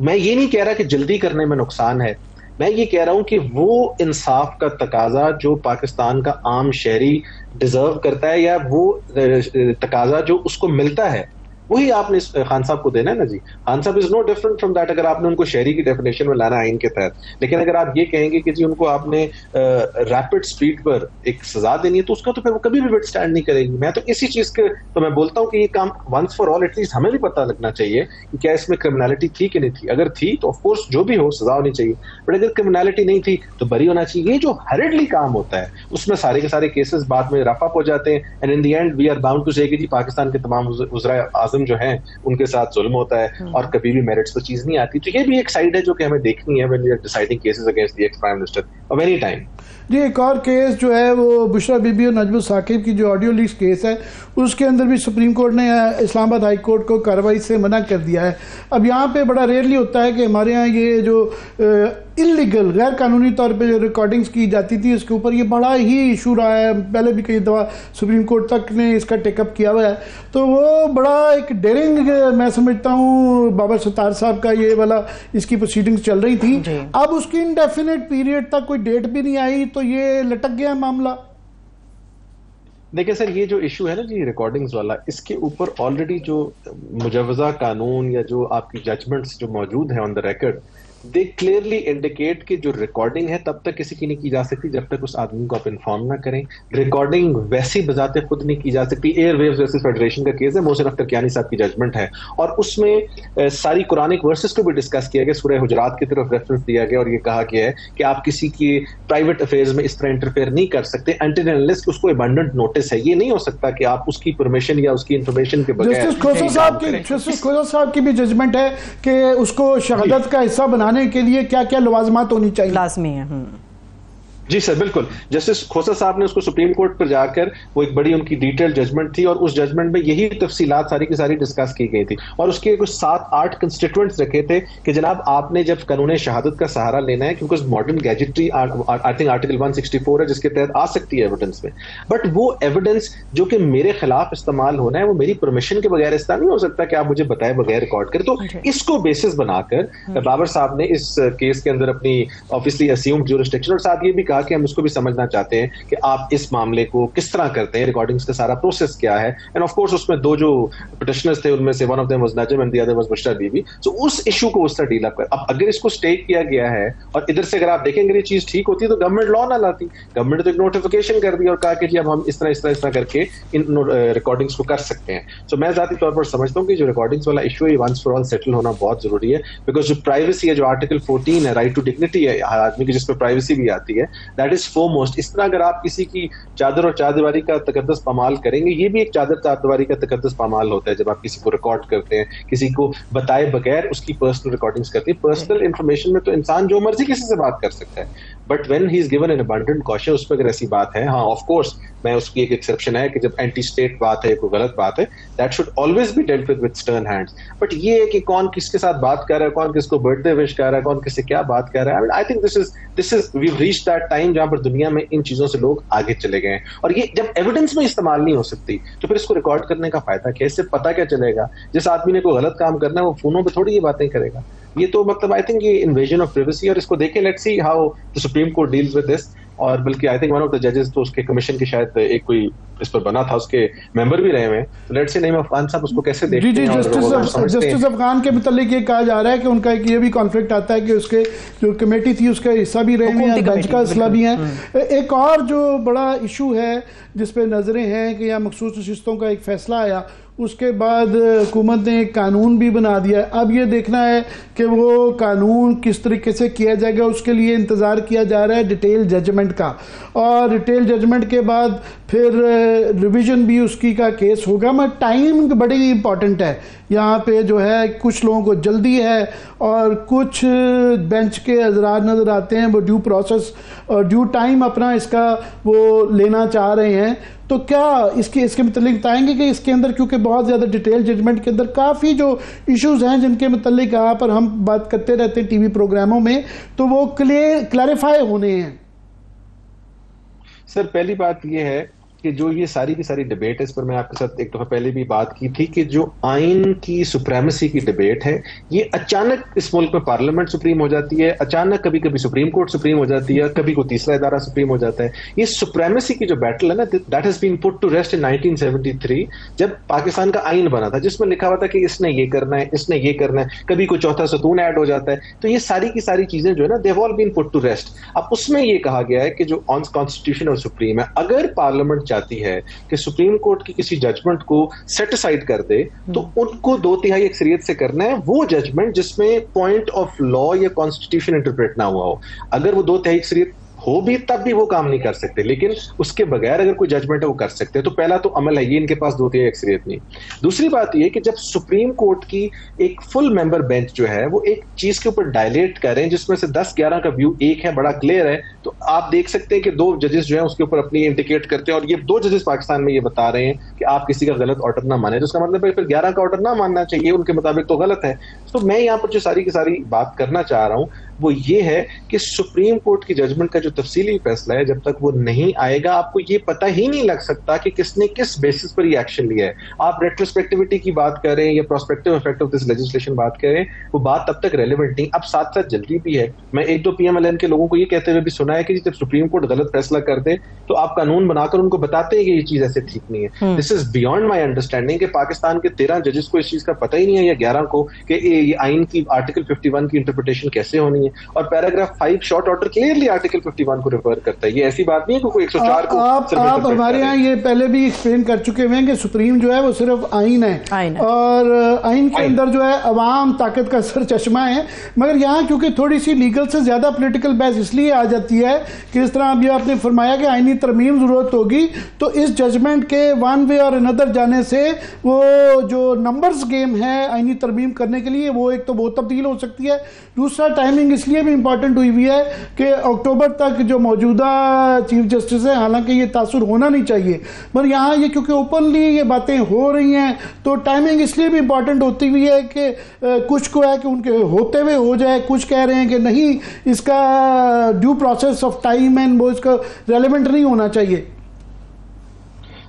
मैं ये नहीं कह रहा कि जल्दी करने में नुकसान है, मैं ये कह रहा हूं कि वो इंसाफ का तकाजा जो पाकिस्तान का आम शहरी डिजर्व करता है या वो तकाजा जो उसको मिलता है वही आपने खान साहब को देना है ना जी। Khan Sahab is no different from that, अगर आपने उनको शहरी की डेफिनेशन में लाना आइन के तहत, लेकिन अगर आप ये कहेंगे कि जी उनको आपने रैपिड स्पीड पर एक सजा देनी है तो उसका तो फिर वो कभी भी विथस्टैंड नहीं करेगी। मैं तो इसी चीज के तो मैं बोलता हूँ कि ये काम वंस फॉर ऑल एटलीस्ट हमें भी पता लगना चाहिए कि क्या इसमें क्रिमिनलिटी थी कि नहीं थी। अगर थी तो ऑफकोर्स जो भी हो सजा होनी चाहिए, बट अगर क्रिमिनलिटी नहीं थी तो बरी होना चाहिए। ये जो हरिडली काम होता है उसमें सारे के सारे केसेस बाद में रफ अप हो जाते हैं and in the end we are bound to say कि जी पाकिस्तान के तमाम वज़राए आज़म जो हैं उनके साथ जुल्म होता है और कभी भी मेरिट्स पर चीज नहीं आती। तो ये भी एक साइड है जो कि हमें देखनी है when we are deciding cases against the ex prime minister of any time.
जी एक और केस जो है वो बुशरा बीबी और नजमुल साकिब की जो ऑडियो लीक्स केस है उसके अंदर भी सुप्रीम कोर्ट ने इस्लामाबाद हाई कोर्ट को कार्रवाई से मना कर दिया है। अब यहाँ पे बड़ा रेयरली होता है कि हमारे यहाँ ये जो इलीगल गैर कानूनी तौर पे जो रिकॉर्डिंग्स की जाती थी उसके ऊपर ये बड़ा ही इशू रहा है, पहले भी कई दफ़ा सुप्रीम कोर्ट तक ने इसका टेकअप किया हुआ है। तो वो बड़ा एक डेयरिंग मैं समझता हूँ बाबा सत्तार साहब का ये वाला इसकी प्रोसीडिंग्स चल रही थी, अब उसकी इनडेफिनेट पीरियड तक कोई डेट भी नहीं आई तो ये लटक गया मामला।
देखिए सर, ये जो इशू है ना जी रिकॉर्डिंग्स वाला, इसके ऊपर ऑलरेडी जो मुजवजा कानून या जो आपकी जजमेंट्स जो मौजूद है on the record, they clearly indicate कि जो रिकॉर्डिंग है तब तक किसी की नहीं की जा सकती जब तक उस आदमी को आप इन्फॉर्म ना करें। रिकॉर्डिंग वैसी बजाते खुद नहीं की जा सकती। एयरवेव्स वर्सेस फेडरेशन का केस है, मोहसिन अख्तर कियानी साहब की जजमेंट है और उसमें सारी कुरानिक वर्सेस को भी डिस्कस किया गया, सूरह हुजरात की तरफ रेफरेंस दिया गया और ये कहा गया है कि आप किसी की प्राइवेट अफेयर्स में इस तरह इंटरफेयर नहीं कर सकते अनटिल अनलेस उसको अबंडेंट नोटिस है। ये नहीं हो सकता कि आप उसकी परमिशन या उसकी इंफॉर्मेशन के बगैर।
जस्टिस खोसा साहब की भी जजमेंट है कि उसको शहादत का हिस्सा बनाने के लिए क्या क्या लवाजमात होनी चाहिए,
लाजमी है।
जी सर बिल्कुल, जस्टिस खोसा साहब ने उसको सुप्रीम कोर्ट पर जाकर वो एक बड़ी उनकी डिटेल जजमेंट थी और उस जजमेंट में यही तफसीलात सारी की सारी डिस्कस की गई थी और उसके कुछ 7-8 कंस्टिट्यूएंट्स रखे थे कि जनाब आपने जब कानून शहादत का सहारा लेना है, क्योंकि मॉडर्न गैजेटरी आई थिंक आर्टिकल 164 है जिसके तहत आ सकती है एविडेंस में, बट वो एविडेंस जो कि मेरे खिलाफ इस्तेमाल होना है वो मेरी परमिशन के बगैर इस्तेमाल नहीं हो सकता कि आप मुझे बताए बगैर रिकॉर्ड करें। तो इसको बेसिस बनाकर बाबर साहब ने इस केस के अंदर अपनी ऑब्वियसली अस्यूम्ड ज्यूरिसडिक्शन और साथ ये भी कि हम इसको भी समझना चाहते हैं कि आप इस मामले को किस तरह करते हैं, रिकॉर्डिंग्स का सारा प्रोसेस क्या है। एंड ऑफ कोर्स उसमें दो जो पिटिशनर्स थे उनमें से one of them was Najam and the other was Bushra Bibi. So उस इशू को उस तरह डील अप कर। अब अगर इसको स्टे किया गया है और इधर से अगर आप देखेंगे ये चीज ठीक होती है तो गवर्नमेंट लॉ ना लाती, गवर्नमेंट तो एक नोटिफिकेशन कर दिया और कहा कि जी अब हम इस तरह करके इन रिकॉर्डिंग्स को कर सकते हैं। सो मैं जाती तौर पर समझता हूँ कि जो रिकॉर्डिंग्स वाला इशू है वंस फॉर ऑल सेटल होना बहुत जरूरी है, बिकॉज जो प्राइवेसी है, जो आर्टिकल 14 है, राइट टू डिग्निटी है आदमी की, जिसमें प्राइवेसी भी आती है, दैट इज फोरमोस्ट। इस तरह अगर आप किसी की चादर और चारदीवारी का तकद्दुस पामाल करेंगे, ये भी एक चादर चारदीवारी का तकद्दुस पामाल होता है जब आप किसी को रिकॉर्ड करते हैं, किसी को बताए बगैर उसकी पर्सनल रिकॉर्डिंग्स करते हैं। पर्सनल इंफॉर्मेशन में तो इंसान जो मर्जी किसी से बात कर सकता है, but when he is given an abundant caution, उस पर अगर ऐसी बात है, हाँ ऑफ कोर्स मैं उसकी एक एक्सेप्शन है कि जब एंटी स्टेट बात है, कोई गलत बात है, that should always be dealt with stern hands. But ये है कि कौन किसके साथ बात कर रहा है, कौन किसको बर्थडे विश कर रहा है, कौन किससे क्या बात कर रहा है, I think this is we reached that time जहां पर दुनिया में इन चीजों से लोग आगे चले गए हैं। और ये जब एविडेंस में इस्तेमाल नहीं हो सकती तो फिर इसको रिकॉर्ड करने का फायदा क्या? इससे पता क्या चलेगा? जिस आदमी ने कोई गलत काम करना है वो फोनों पे थोड़ी ये बातें करेगा। ये तो मतलब आई थिंक ये इन्वेजन ऑफ प्राइवेसी, और इसको देखें, let's see how the supreme court deals with this. और बल्कि I think one of the जजेस तो उसके कमीशन के शायद एक कोई इस पर बना था, उसके मेंबर भी रहे हुए हैं, तो लेट्स सी नईम अफगान साहब उसको कैसे देखते हैं?
जी, जस्टिस अफगान के मुतालिक ये कहा जा रहा है कि उनका एक ये भी कॉन्फ्लिक्ट आता है कि उसके जो कमेटी थी उसका हिस्सा भी रहे हैं, बेंच का हिस्सा भी है। एक और जो बड़ा इशू है जिस पे नजरें हैं कि यहाँ मखसूस नशिस्तों का एक फैसला आया, उसके बाद हुकूमत ने एक कानून भी बना दिया। अब ये देखना है कि वो कानून किस तरीके से किया जाएगा, उसके लिए इंतज़ार किया जा रहा है डिटेल जजमेंट का, और डिटेल जजमेंट के बाद फिर रिवीजन भी उसकी का केस होगा। मगर टाइम बड़ी इंपॉर्टेंट है यहाँ पे, जो है कुछ लोगों को जल्दी है और कुछ बेंच के हजरात नज़र आते हैं वो ड्यू प्रोसेस और ड्यू टाइम अपना इसका वो लेना चाह रहे हैं। तो क्या इसके मतलब बताएंगे कि इसके अंदर, क्योंकि बहुत ज़्यादा डिटेल जजमेंट के अंदर काफ़ी जो इश्यूज हैं जिनके मतलब यहाँ पर हम बात करते रहते हैं टीवी प्रोग्रामों में, तो वो क्लैरिफाई होने हैं।
सर पहली बात ये है कि जो ये सारी की सारी डिबेट है, इस पर मैं आपके साथ एक दफा पहले भी बात की थी कि जो आइन की सुप्रीमेसी की डिबेट है, ये अचानक इस मुल्क में पार्लियामेंट सुप्रीम हो जाती है, अचानक कभी कभी सुप्रीम कोर्ट सुप्रीम हो जाती है, कभी कोई तीसरा इदारा सुप्रीम हो जाता है। ये सुप्रीमेसी की जो बैटल है ना, that has been put to rest in 1973 जब पाकिस्तान का आइन बना था, जिसमें लिखा हुआ था कि इसने ये करना है, इसने ये करना है, कभी कोई चौथा सतून ऐड हो जाता है। तो ये सारी की सारी चीजें जो है ना, they have all been put to rest. अब उसमें ये कहा गया है कि जो ऑन कॉन्स्टिट्यूशन और सुप्रीम है, अगर पार्लियामेंट चाहती है कि सुप्रीम कोर्ट की किसी जजमेंट को सेट असाइड कर दे, तो उनको 2/3 अक्सरियत से करना है वो जजमेंट जिसमें पॉइंट ऑफ लॉ या कॉन्स्टिट्यूशन इंटरप्रेट ना हुआ हो। अगर वो 2/3 अक्सरियत हो भी तब भी वो काम नहीं कर सकते, लेकिन उसके बगैर अगर कोई जजमेंट है वो कर सकते हैं। तो पहला तो अमल है ये, इनके पास 2/3 अक्सरियत नहीं। दूसरी बात ये कि जब सुप्रीम कोर्ट की एक फुल मेंबर बेंच जो है वो एक चीज के ऊपर डायलेट कर रहे हैं जिसमें से 10-11 का व्यू एक है, बड़ा क्लियर है, तो आप देख सकते हैं कि 2 जजेस जो है उसके ऊपर अपनी इंडिकेट करते हैं, और ये 2 जजेस पाकिस्तान में ये बता रहे हैं कि आप किसी का गलत ऑर्डर ना माने, तो उसका मतलब है फिर 11 का ऑर्डर ना मानना चाहिए, उनके मुताबिक तो गलत है। तो मैं यहाँ पर जो सारी की सारी बात करना चाह रहा हूँ वो ये है कि सुप्रीम कोर्ट की जजमेंट का जो तफसीली फैसला है, जब तक वो नहीं आएगा आपको ये पता ही नहीं लग सकता कि किसने किस बेसिस पर ये एक्शन लिया है। आप रेट्रोस्पेक्टिविटी की बात करें या prospective effect of this legislation बात करें, वो बात तब तक रेलेवेंट नहीं। अब साथ साथ जल्दी भी है। मैं 1-2 PMLN के लोगों को ये कहते हुए भी सुना है कि जब सुप्रीम कोर्ट गलत फैसला कर दे तो आप कानून बनाकर उनको बताते हैं कि ये चीज ऐसे ठीक नहीं है। This is beyond my understanding कि पाकिस्तान के 13 जजेस को इस चीज का पता ही नहीं है, या 11 को, कि ये आइन की आर्टिकल 51 की इंटरप्रिटेशन कैसे होनी है। और paragraph 5 short order clearly article 51 को रिफर करता है। ये ऐसी बात नहीं है कि कोई 104 को
आप हमारे यहाँ ये पहले भी एक्सप्लेन कर चुके हैं कि सुप्रीम जो है वो सिर्फ आइन है, और आइन के अंदर जो है अवाम ताकत का सर चश्मा है। मगर यहाँ क्योंकि थोड़ी सी लीगल से ज्यादा पॉलिटिकल बहस इसलिए आ जाती है कि इस तरह अभी आपने फरमाया कि आइनी तरमीम जरूरत होगी, तो इस जजमेंट के वन वे और अनदर जाने से वो जो नंबर्स गेम है आइनी तरमीम करने के लिए, वो एक तो बहुत तब्दील हो सकती है। दूसरा टाइमिंग इसलिए भी इंपॉर्टेंट हुई हुई है कि अक्टूबर तक जो मौजूदा चीफ जस्टिस है, हालांकि ये तासुर होना नहीं चाहिए, पर यहाँ ये क्योंकि ओपनली ये बातें हो रही हैं तो टाइमिंग इसलिए भी इंपॉर्टेंट होती हुई है कि कुछ को है कि उनके होते हुए हो जाए, कुछ कह रहे हैं कि नहीं इसका due process of time and वो इसका रेलेवेंट नहीं होना चाहिए।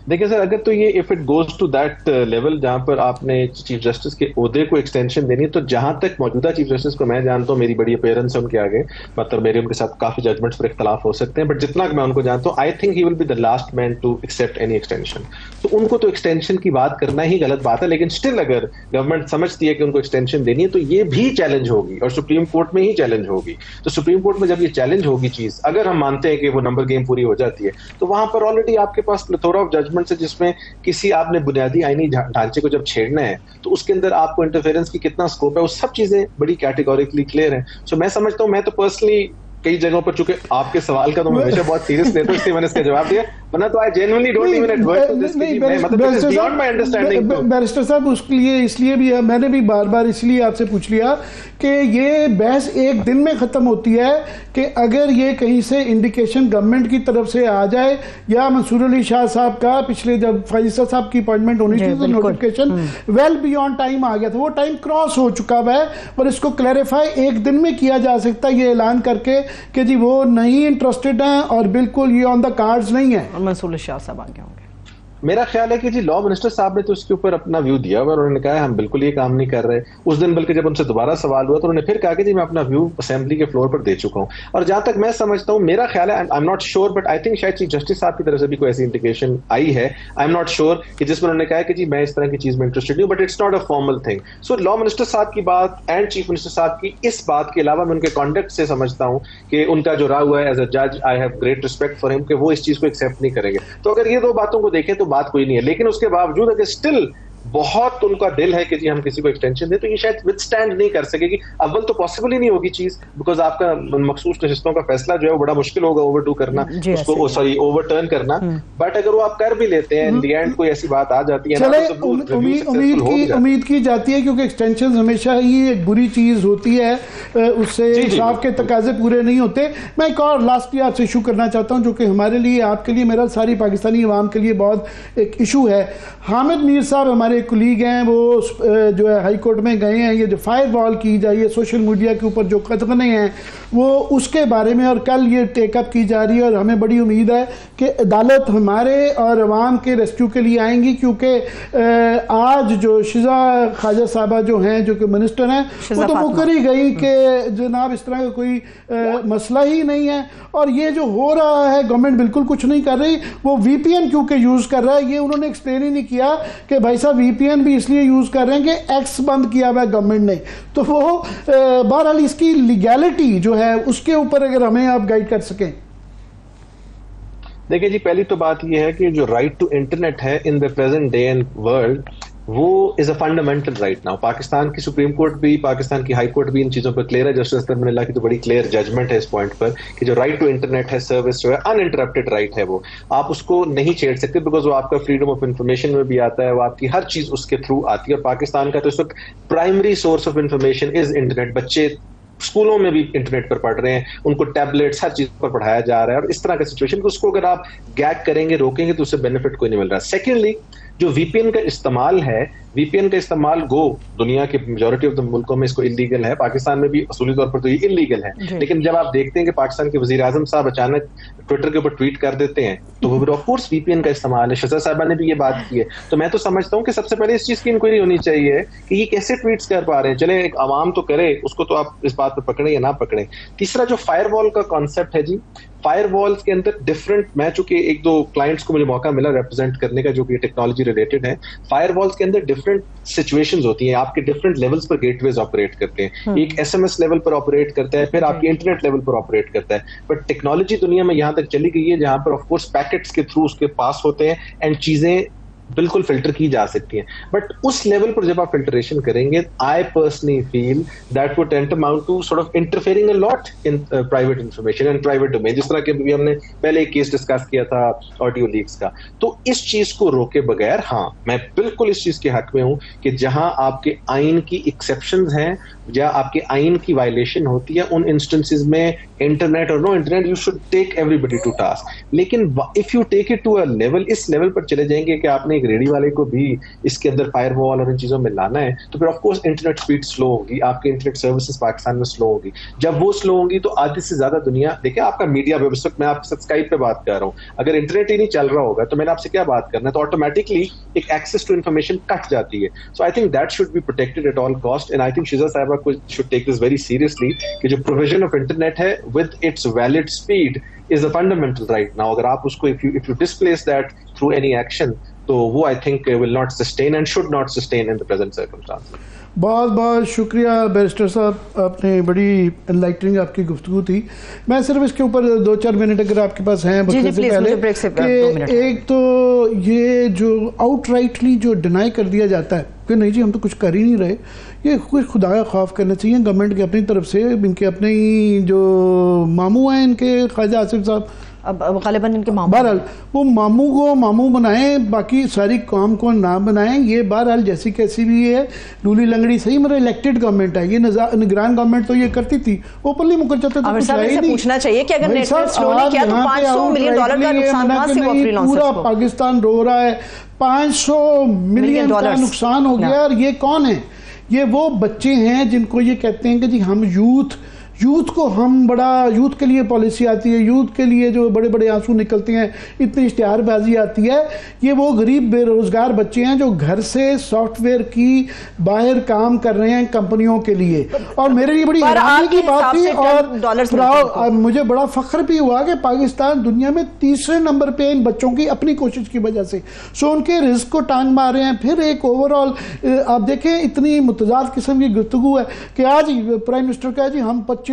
देखिए सर, अगर तो ये if it goes to that level जहां पर आपने चीफ जस्टिस के ओहदे को एक्सटेंशन देनी है, तो जहां तक मौजूदा चीफ जस्टिस को मैं जानता हूं, मेरी बड़ी अपीयरेंस है उनके आगे, मतलब मेरे उनके साथ काफी जजमेंट्स पर इख्तलाफ हो सकते हैं, बट जितना मैं उनको जानता हूं, I think he will be the last man to accept any extension. तो उनको तो एक्सटेंशन की बात करना ही गलत बात है, लेकिन स्टिल अगर गवर्नमेंट समझती है कि उनको एक्सटेंशन देनी है तो ये भी चैलेंज होगी, और सुप्रीम कोर्ट में ही चैलेंज होगी। तो सुप्रीम कोर्ट में जब ये चैलेंज होगी चीज, अगर हम मानते हैं कि वो नंबर गेम पूरी हो जाती है, तो वहां पर ऑलरेडी आपके पास प्लेथोरा ऑफ जजमेंट्स है जिसमें किसी आपने बुनियादी आईनी ढांचे को जब छेड़ना है तो उसके अंदर आपको इंटरफेरेंस की कितना स्कोप है, वो सब चीजें बड़ी कैटेगोरिकली क्लियर है। सो मैं समझता हूं, मैं तो पर्सनली कई जगहों पर, चूंकि आपके सवाल का तो मैं हमेशा बहुत सीरियस लेता हूं, इसलिए मैंने इसका जवाब दिया, वरना तो I genuinely don't even advert to this, मतलब beyond my understanding.
Barrister Sahab उसके लिए इसलिए भी मैंने भी बार बार इसलिए आपसे पूछ लिया कि ये बहस एक दिन में खत्म होती है कि अगर ये कहीं से इंडिकेशन गवर्नमेंट की तरफ से आ जाए, या मंसूर अली शाह साहब का पिछले जब फाइजा साहब की अपॉइंटमेंट होनी थी तो नोटिफिकेशन वेल बियॉन्ड टाइम आ गया था, वो टाइम क्रॉस हो चुका है, पर इसको क्लैरिफाई एक दिन में किया जा सकता है ये ऐलान करके कि जी वो नहीं इंटरेस्टेड हैं और बिल्कुल ये ऑन द कार्ड्स नहीं है।
मंसूर शाह साहब आगे होंगे।
मेरा ख्याल है कि जी लॉ मिनिस्टर साहब ने तो इसके ऊपर अपना व्यू दिया और उन्होंने कहा हम बिल्कुल ये काम नहीं कर रहे। उस दिन बल्कि जब उनसे दोबारा सवाल हुआ तो उन्होंने फिर कहा कि जी मैं अपना व्यू असेंबली के फ्लोर पर दे चुका हूं। और जहां तक मैं समझता हूं, मेरा ख्याल है, I am not sure, but I think शायद चीफ जस्टिस साहब की तरफ से भी कोई ऐसी इंडिकेशन आई है, आई एम नॉट श्योर, कि जिसमें उन्होंने कहा कि जी मैं इस तरह की चीज में इंटरेस्टेड नहीं हूं, but it's not a formal thing. So law minister साहब की बात एंड चीफ मिनिस्टर साहब की इस बात के अलावा मैं उनके कॉन्डक्ट से समझता हूं कि उनका जो रहा हुआ है एज अ जज, I have great respect for him, कि वो इस चीज को एक्सेप्ट नहीं करेंगे। तो अगर ये दो बातों को देखें तो बात कोई नहीं है, लेकिन उसके बावजूद अगर स्टिल बहुत उनका दिल है कि जी हम किसी को एक्सटेंशन दें, तो ये शायद विथस्टैंड नहीं कर सकेगी। अव्वल तो पॉसिबल ही नहीं होगी चीज, बिकॉज आपका मखसूस नशिस्तों का फैसला जो है वो बड़ा मुश्किल होगा ओवरडू करना, उसको सॉरी ओवरटर्न करना। बट अगर वो आप कर भी लेते हैं, इन द एंड कोई ऐसी बात आ जाती है,
चले उम्मीद की जाती है, क्योंकि एक्सटेंशन हमेशा ही एक बुरी चीज होती है, उससे इंसाफ के तकाजे पूरे नहीं होते। मैं एक और लास्ट ईयर आपसे इशू करना चाहता हूं, जो कि हमारे लिए, आपके लिए, मेरा सारी पाकिस्तानी अवाम के लिए बहुत एक इशू है। हामिद मीर साहब हमारे कुलीग हैं, वो जो है हाई कोर्ट में गए हैं, ये जो फायर वॉल की जाए सोशल मीडिया के ऊपर जो खतरने हैं वो उसके बारे में, और कल ये टेकअप की जा रही है, और हमें बड़ी उम्मीद है कि अदालत हमारे और अवाम के रेस्क्यू के लिए आएंगी, क्योंकि आज जो शिजा ख्वाजा साहबा जो हैं, जो कि मिनिस्टर हैं, वो तो मुकर ही गई कि जनाब इस तरह का कोई मसला ही नहीं है। और ये जो हो रहा है, गवर्नमेंट बिल्कुल कुछ नहीं कर रही, वो VPN क्योंकि यूज कर रहा है, ये उन्होंने एक्सप्लेन ही नहीं किया कि भाई साहब VPN भी इसलिए यूज कर रहे हैं कि एक्स बंद किया हुआ है गवर्नमेंट ने। तो वो बहरहाल इसकी लीगैलिटी जो है उसके ऊपर अगर हमें आप गाइड कर सकें।
देखिए जी, पहली तो बात यह है कि जो राइट टू इंटरनेट है in the present day and world, वो is a fundamental right now. Pakistan की सुप्रीम कोर्ट भी, पाकिस्तान की हाई कोर्ट भी इन चीजों पर क्लियर है। जस्टिस अख्तर की तो बड़ी क्लियर जजमेंट है इस पॉइंट पर कि जो राइट टू इंटरनेट है, सर्विस जो है, अनइंटरप्टेड राइट है, वो आप उसको नहीं छेड़ सकते, बिकॉज वो आपका फ्रीडम ऑफ इंफॉर्मेशन में भी आता है, वो आपकी हर चीज उसके थ्रू आती है। और पाकिस्तान का तो इस वक्त primary source of information is internet. बच्चे स्कूलों में भी इंटरनेट पर पढ़ रहे हैं, उनको टैबलेट्स हर चीज पर पढ़ाया जा रहा है, और इस तरह का सिचुएशन, उसको अगर आप गैग करेंगे, रोकेंगे, तो उससे बेनिफिट कोई नहीं मिल रहा। सेकेंडली, जो VPN का इस्तेमाल है, VPN का इस्तेमाल दुनिया के मेजॉरिटी ऑफ द मुल्कों में इसको इलीगल है, पाकिस्तान में भी असूली तौर पर तो ये इलीगल है। लेकिन जब आप देखते हैं कि पाकिस्तान के वजीर आजम साहब अचानक ट्विटर के ऊपर ट्वीट कर देते हैं, तो वो ऑफ कोर्स VPN का इस्तेमाल है। शहजाद साहबा ने भी ये बात की है। तो मैं तो समझता हूँ कि सबसे पहले इस चीज की इंक्वायरी होनी चाहिए कि ये कैसे ट्वीट्स कर पा रहे हैं। चले एक आवाम तो करे, उसको तो आप इस बात पर पकड़े या ना पकड़े। तीसरा जो फायरवॉल का कॉन्सेप्ट है जी, फायरवॉल्स के अंदर डिफरेंट, मैं चूंकि एक दो क्लाइंट्स को मुझे मौका मिला रिप्रेजेंट करने का जो कि टेक्नोलॉजी रिलेटेड है, फायरवॉल्स के अंदर डिफरेंट सिचुएशंस होती हैं, आपके डिफरेंट लेवल्स पर गेटवेज ऑपरेट करते हैं। एक SMS लेवल पर ऑपरेट करता है, फिर आपके इंटरनेट लेवल पर ऑपरेट करता है। बट टेक्नोलॉजी दुनिया में यहां तक चली गई है जहां पर ऑफ कोर्स पैकेट्स के थ्रू उसके पास होते हैं एंड चीजें बिल्कुल फिल्टर की जा सकती है। बट उस लेवल पर जब आप फिल्टरेशन करेंगे, I personally feel that would tantamount to sort of interfering a lot in private information and private domain, जिस तरह के भी हमने पहले एक केस डिस्कस किया था ऑडियो लीक्स का। तो इस चीज को रोके बगैर, हाँ, मैं बिल्कुल इस चीज के हक में हूं कि जहां आपके आइन की एक्सेप्शंस हैं, या आपके आइन की वायलेशन होती है, उन इंस्टेंसेस में इंटरनेट और no internet, you should take everybody to task. लेकिन if you take it to a level, इस लेवल पर चले जाएंगे कि आपने एक रेडी वाले को भी इसके अंदर फायरवॉल और इन चीजों में लाना है, तो फिर of course internet speed slow होगी, आपकी इंटरनेट सर्विसेज पाकिस्तान में स्लो होगी। जब वो स्लो होंगी तो आधी से ज्यादा दुनिया, देखिए आपका मीडिया व्यवस्था, मैं आपके साथ स्काइप पे बात कर रहा हूँ, अगर इंटरनेट ही नहीं चल रहा होगा तो मैंने आपसे क्या बात करना है, तो ऑटोमेटिकली एक एक्सेस टू इन्फॉर्मेशन कट जाती है। So I think that should be protected at all cost, and I think Shiza Sahiba को should take this very seriously कि जो प्रोविजन ऑफ इंटरनेट है with its valid speed is a fundamental right now. अगर आप उसको if you displace that through any action, तो वो I think will not sustain and should not sustain in the present circumstances.
बहुत बहुत शुक्रिया barrister साहब, आपने बड़ी एनलाइटनिंग आपकी गुफ्तगू थी। मैं सिर्फ इसके ऊपर 2-4 मिनट अगर आपके पास हैं बच्चे से पहले कि एक तो ये जो आउटराइटली जो डिनाई कर दिया जाता है कि नहीं जी हम तो कुछ कर ही नहीं रहे, ये कुछ खुदा का खौफ करना चाहिए गवर्नमेंट की अपनी तरफ से। इनके अपने ही जो मामू हैं इनके ख्वाजा आसिफ साहब,
अब गालिबन इनके मामू,
बहरहाल वो मामू को मामू बनाएं, बाकी सारी कौम को ना बनाएं। ये बहरहाल जैसी कैसी भी है लूली लंगड़ी सही, मेरा इलेक्टेड गवर्नमेंट है, ये निगरान गवर्नमेंट तो ये करती थी, ओपनली मुकर जाते थे।
पूछना चाहिए कि अगर नेटवर्क स्लो नहीं किया तो $500 मिलियन का नुकसान कहां से हुआ फ्रीलांसर्स को?
पूरा पाकिस्तान रो रहा है, $500 मिलियन का नुकसान हो गया। और ये कौन है? ये वो बच्चे हैं जिनको ये कहते हैं कि जी हम यूथ को हम बड़ा, यूथ के लिए पॉलिसी आती है, यूथ के लिए जो बड़े बड़े आंसू निकलते हैं, इतनी इश्तिहारबाजी आती है। ये वो गरीब बेरोजगार बच्चे हैं जो घर से सॉफ्टवेयर की बाहर काम कर रहे हैं कंपनियों के लिए। और मेरे लिए बड़ी हैरानी की बात थी और मुझे बड़ा फख्र भी हुआ कि पाकिस्तान दुनिया में 3रे नंबर पे इन बच्चों की अपनी कोशिश की वजह से। सो उनके रिस्क को टांग मार रहे हैं। फिर एक ओवरऑल आप देखें इतनी मुतजाद किस्म की गुफ्तगू है कि आज प्राइम मिनिस्टर का जी हम $25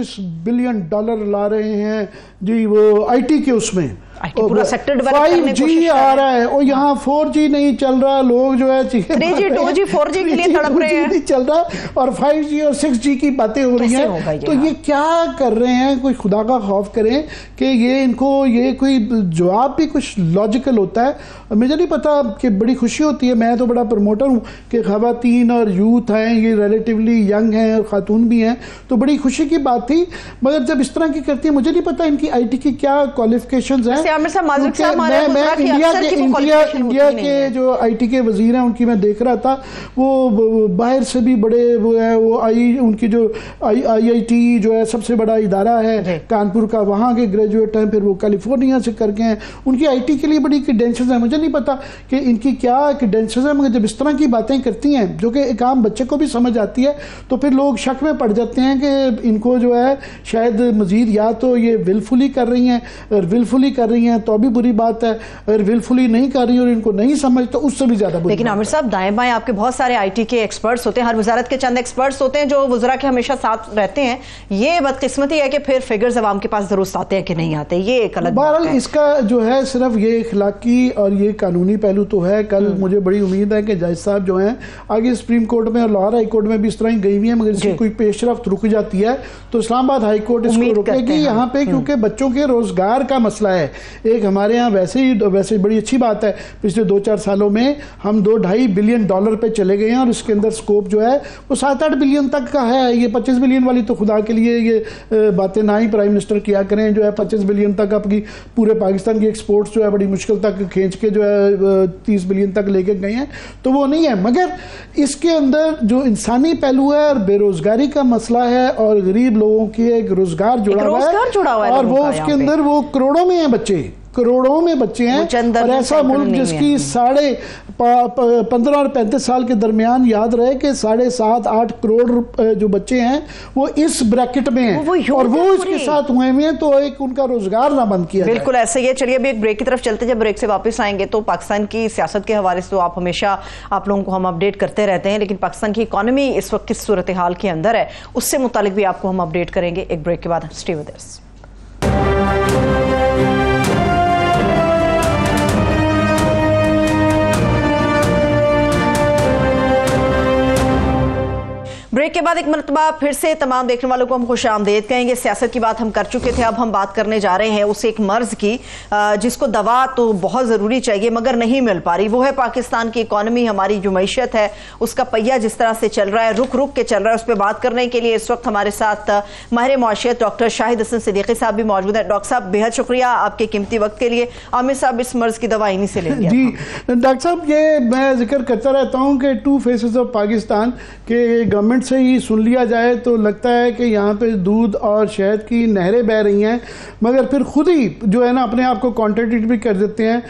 बिलियन ला रहे हैं जी वो आईटी के उसमें,
पूरा सेक्टर डेवलप करने की
5G आ रहा है और यहाँ 4G नहीं चल रहा, लोग जो है
3G 2G 4G के लिए तड़प रहे हैं,
नहीं चल रहा और 5G और 6G की बातें हो रही हैं। तो ये क्या कर रहे हैं? कोई खुदा का खौफ करें कि ये इनको ये कोई जवाब भी कुछ लॉजिकल होता है। मुझे नहीं पता कि बड़ी खुशी होती है, मैं तो बड़ा प्रमोटर हूँ कि खवातीन और यूथ हैं, ये रिलेटिवली यंग हैं और खातून भी हैं, तो बड़ी खुशी की बात थी। मगर जब इस तरह की करती है, मुझे नहीं पता इनकी आईटी की क्या क्वालिफिकेशंस हैं। मैं इंडिया के जो आईटी के वजीर हैं उनकी मैं देख रहा था, वो बाहर से भी बड़े वो है, वो उनकी जो IIT जो है सबसे बड़ा इदारा है कानपुर का, वहाँ के ग्रेजुएट हैं, फिर वो कैलिफोर्निया से करके हैं, उनकी आईटी के लिए बड़ी क्रेडेंशियल्स हैं। मुझे नहीं पता कि इनकी क्या क्रेडेंशियल्स हैं, मगर जब इस तरह की बातें करती हैं जो कि एक आम बच्चे को भी समझ आती है, तो फिर लोग शक में पड़ जाते हैं कि इनको जो है शायद मजीद या तो ये विलफुली कर रही हैं, और विलफुली कर रही हैं तो भी बुरी बात है, अगर विलफुली नहीं कर रही और इनको नहीं समझ तो उससे भी ज्यादा बुरी।
लेकिन आमिर साहब दाएं बाएं आपके बहुत सारे आईटी के एक्सपर्ट्स होते हैं, हर वजारत के चंद एक्सपर्ट्स होते हैं जो वज़रा के हमेशा साथ रहते हैं। ये बदकिस्मती है कि फिर फिगर्स अवाम के पास दुरुस्त आते हैं कि नहीं आते, ये एक अलग बात है।
इसका जो है सिर्फ ये इखलाकी और ये कानूनी पहलू तो है। कल मुझे बड़ी उम्मीद है कि जज साहब जो हैं आगे सुप्रीम कोर्ट में और लाहौर हाई कोर्ट में भी इस तरह ही गई हुई है, मगर इसकी कोई पेशरफ्त रुक जाती है तो इस्लामाबाद हाई कोर्ट इसको रोकेगी यहाँ पे, क्योंकि बच्चों के रोजगार का मसला है। एक हमारे यहाँ वैसे बड़ी अच्छी बात है, पिछले 2-4 सालों में हम $2-2.5 बिलियन पे चले गए हैं और इसके अंदर स्कोप जो है वो 7-8 बिलियन तक का है। ये 25 बिलियन वाली तो खुदा के लिए ये बातें ना ही प्राइम मिनिस्टर किया करें, जो है 25 बिलियन तक आपकी पूरे पाकिस्तान की एक्सपोर्ट्स जो है बड़ी मुश्किल तक खींच के जो है 30 बिलियन तक लेके गए हैं, तो वो नहीं है। मगर इसके अंदर जो इंसानी पहलू है और बेरोजगारी का मसला है और गरीब लोगों की एक रोजगार जुड़ा हुआ है, और वो उसके अंदर वो करोड़ों में है बच्चे, करोड़ों में बच्चे हैं। और ऐसा मुल्क जिसकी 15 और 35 साल के दरमियान याद रहे कि 7.5-8 करोड़ जो बच्चे हैं वो इस ब्रैकेट में हैं, और वो इसके साथ हुए हैं, तो एक उनका रोजगार ना बंद किया।
बिल्कुल ऐसे ही है। चलिए अभी एक ब्रेक की तरफ चलते, जब ब्रेक से वापस आएंगे तो पाकिस्तान की सियासत के हवाले से तो आप हमेशा आप लोगों को हम अपडेट करते रहते हैं, लेकिन पाकिस्तान की इकोनॉमी इस वक्त किस सूरत हाल के अंदर है उससे मुतालिक भी आपको हम अपडेट करेंगे एक ब्रेक के बाद। Stay with us. ब्रेक के बाद एक मरतबा फिर से तमाम देखने वालों को हम खुश आमदेद कहेंगे। सियासत की बात हम कर चुके थे, अब हम बात करने जा रहे हैं उस एक मर्ज की जिसको दवा तो बहुत ज़रूरी चाहिए मगर नहीं मिल पा रही। वो है पाकिस्तान की इकॉनमी, हमारी जो मैशत है उसका पहिया जिस तरह से चल रहा है, रुक रुक के चल रहा है। उस पर बात करने के लिए इस वक्त हमारे साथ माहिर मुआशियत डॉक्टर शाहिद हसन सिद्दीकी साहब भी मौजूद है। डॉक्टर साहब बेहद शुक्रिया आपके कीमती वक्त के लिए। आमिर साहब इस मर्ज की दवा इन्हीं से लेंगे।
जी डॉक्टर साहब, ये मैं जिक्र करता रहता हूँ कि 2 फेसेस ऑफ पाकिस्तान के गवर्नमेंट से ही सुन लिया जाए तो लगता है कि यहाँ पे दूध और शहद की नहरें बह रही हैं, मगर फिर खुद ही जो है ना अपने आप को कॉन्ट्रडिक्ट भी कर देते हैं।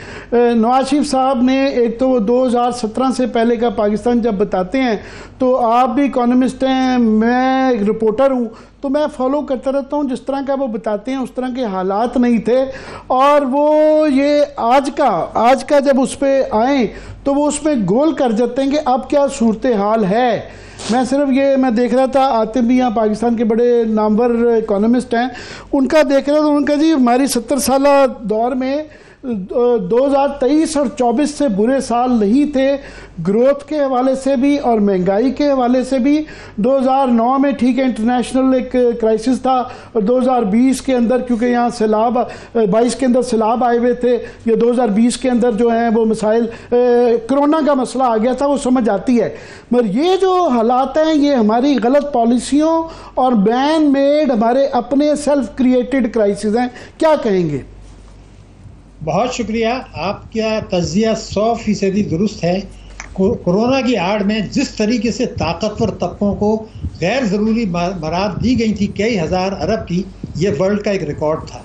नवाज शरीफ साहब ने एक तो 2017 से पहले का पाकिस्तान जब बताते हैं, तो आप भी इकोनॉमिस्ट हैं, मैं एक रिपोर्टर हूँ, तो मैं फॉलो करता रहता हूँ। जिस तरह का वो बताते हैं उस तरह के हालात नहीं थे, और वो ये आज का जब उस पर आए तो वो उसमें गोल कर जाते हैं कि अब क्या सूरत हाल है। मैं देख रहा था, आते भी यहाँ पाकिस्तान के बड़े नामवर इकोनॉमिस्ट हैं, उनका देख रहा था, उनका जी हमारी 70 साल दौर में 2023 और 24 से बुरे साल नहीं थे, ग्रोथ के हवाले से भी और महंगाई के हवाले से भी। 2009 में ठीक है इंटरनेशनल एक क्राइसिस था, और 2020 के अंदर क्योंकि यहाँ सैलाब 22 के अंदर सैलाब आए हुए थे, या 2020 के अंदर जो है वो मसाइल कोरोना का मसला आ गया था, वो समझ आती है। मगर ये जो हालात हैं ये हमारी गलत पॉलिसियों और मैन मेड हमारे अपने सेल्फ क्रिएटेड क्राइसिस हैं, क्या कहेंगे?
बहुत शुक्रिया, आपका तज्जिया 100% दुरुस्त है। कोरोना की आड़ में जिस तरीके से ताकतवर तबकों को गैर ज़रूरी मराद दी गई थी कई हज़ार अरब की, ये वर्ल्ड का एक रिकॉर्ड था।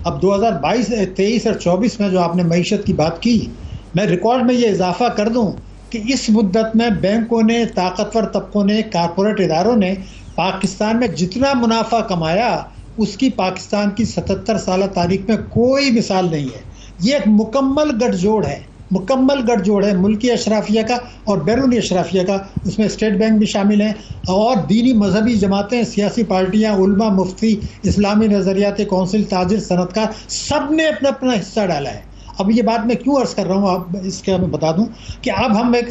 अब 2022, 23 और 24 में जो आपने मईशत की बात की, मैं रिकॉर्ड में ये इजाफा कर दूं कि इस मुद्दत में बैंकों ने, ताकतवर तबकों ने, कारपोरेट इदारों ने पाकिस्तान में जितना मुनाफा कमाया उसकी पाकिस्तान की 77 साल तारीख में कोई मिसाल नहीं है। ये एक मुकम्मल गठजोड़ है, मुकम्मल गठजोड़ है मुल्की अशराफिया का और बैरूनी अशराफिया का। उसमें स्टेट बैंक भी शामिल हैं और दीनी मजहबी जमातें, सियासी पार्टियां, उलमा, मुफ्ती, इस्लामी नज़रियात कौंसिल, ताजिर, सनतकार, सब ने अपना अपना हिस्सा डाला है। अब ये बात मैं क्यों अर्ज़ कर रहा हूँ, आप इसका मैं बता दूँ कि अब हम एक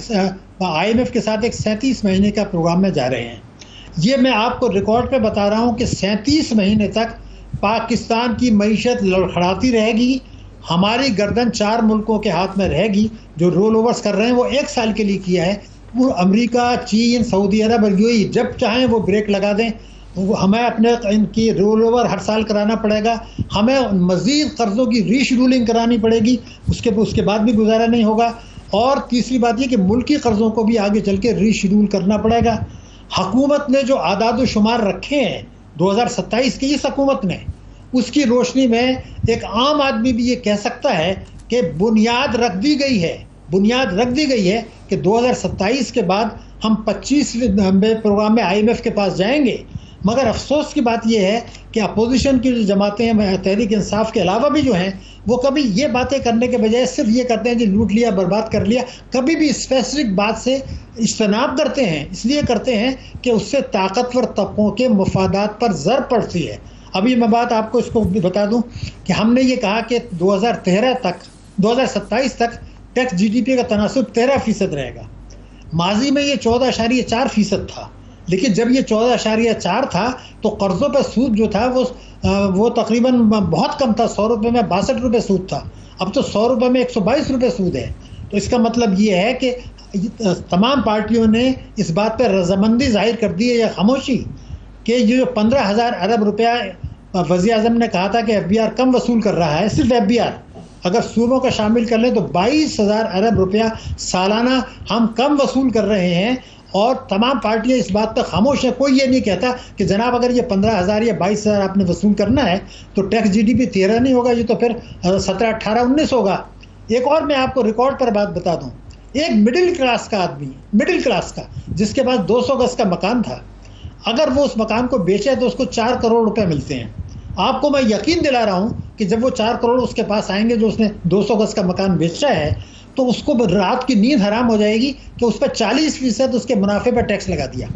IMF के साथ एक 37 महीने का प्रोग्राम में जा रहे हैं। ये मैं आपको रिकॉर्ड पे बता रहा हूँ कि 37 महीने तक पाकिस्तान की मईशत लड़खड़ाती रहेगी, हमारी गर्दन 4 मुल्कों के हाथ में रहेगी। जो रोल ओवर्स कर रहे हैं वो 1 साल के लिए किया है, वो अमेरिका, चीन, सऊदी अरब और यूएई जब चाहें वो ब्रेक लगा दें। हमें अपने इनकी रोल ओवर हर साल कराना पड़ेगा, हमें मज़ीद कर्ज़ों की रीशेड्यूलिंग करानी पड़ेगी, उसके बाद भी गुजारा नहीं होगा। और तीसरी बात ये कि मुल्की कर्ज़ों को भी आगे चल के रीशेड्यूल करना पड़ेगा। हुकूमत ने जो आदाद शुमार रखे हैं 2027 की इस हुकूमत ने, उसकी रोशनी में एक आम आदमी भी ये कह सकता है कि बुनियाद रख दी गई है, बुनियाद रख दी गई है कि 2027 के बाद हम 25 प्रोग्राम में IMF के पास जाएंगे। मगर अफसोस की बात यह है कि अपोजिशन की जो जमातें हैं, तहरीक इंसाफ के अलावा भी जो हैं, वो कभी ये बातें करने के बजाय सिर्फ ये करते हैं कि लूट लिया, बर्बाद कर लिया, कभी भी स्पेसिफिक बात से इज्तनाब करते हैं। इसलिए करते हैं कि उससे ताकतवर तबकों के मफादात पर ज़र पड़ती है। अभी मैं बात आपको इसको भी बता दूं कि हमने ये कहा कि 2027 तक टैक्स GDP का तनासुब 13% रहेगा। माजी में ये 14.4% था, लेकिन जब ये 14.4 था तो कर्ज़ों पर सूद जो था वो तकरीबन बहुत कम था, 100 रुपये में 62 रुपये सूद था। अब तो 100 रुपये में 122 रुपये सूद है। तो इसका मतलब ये है कि तमाम पार्टियों ने इस बात पर रजामंदी जाहिर कर दी है या खामोशी कि ये जो 15,000 अरब रुपया वज़ीर आज़म ने कहा था कि FBR कम वसूल कर रहा है, सिर्फ FBR अगर सूबों का शामिल कर लें तो 22,000 अरब रुपया सालाना हम कम वसूल कर रहे हैं। और तमाम पार्टियां इस बात पर खामोश है। कोई ये नहीं कहता कि जनाब अगर ये 15,000 या 22,000 आपने वसूल करना है तो टैक्स GDP 13 नहीं होगा, ये तो फिर 17, 18, 19 होगा। एक और मैं आपको रिकॉर्ड पर बात बता दूं, एक मिडिल क्लास का आदमी, मिडिल क्लास का, जिसके पास 200 गज का मकान था, अगर वो उस मकान को बेचे तो उसको 4 करोड़ रुपए मिलते हैं। आपको मैं यकीन दिला रहा हूं कि जब वो 4 करोड़ उसके पास आएंगे जो उसने 200 गज का मकान बेचा है, तो उसको रात की नींद हराम हो जाएगी कि उस पर 40% उसके मुनाफे पर टैक्स लगा दिया।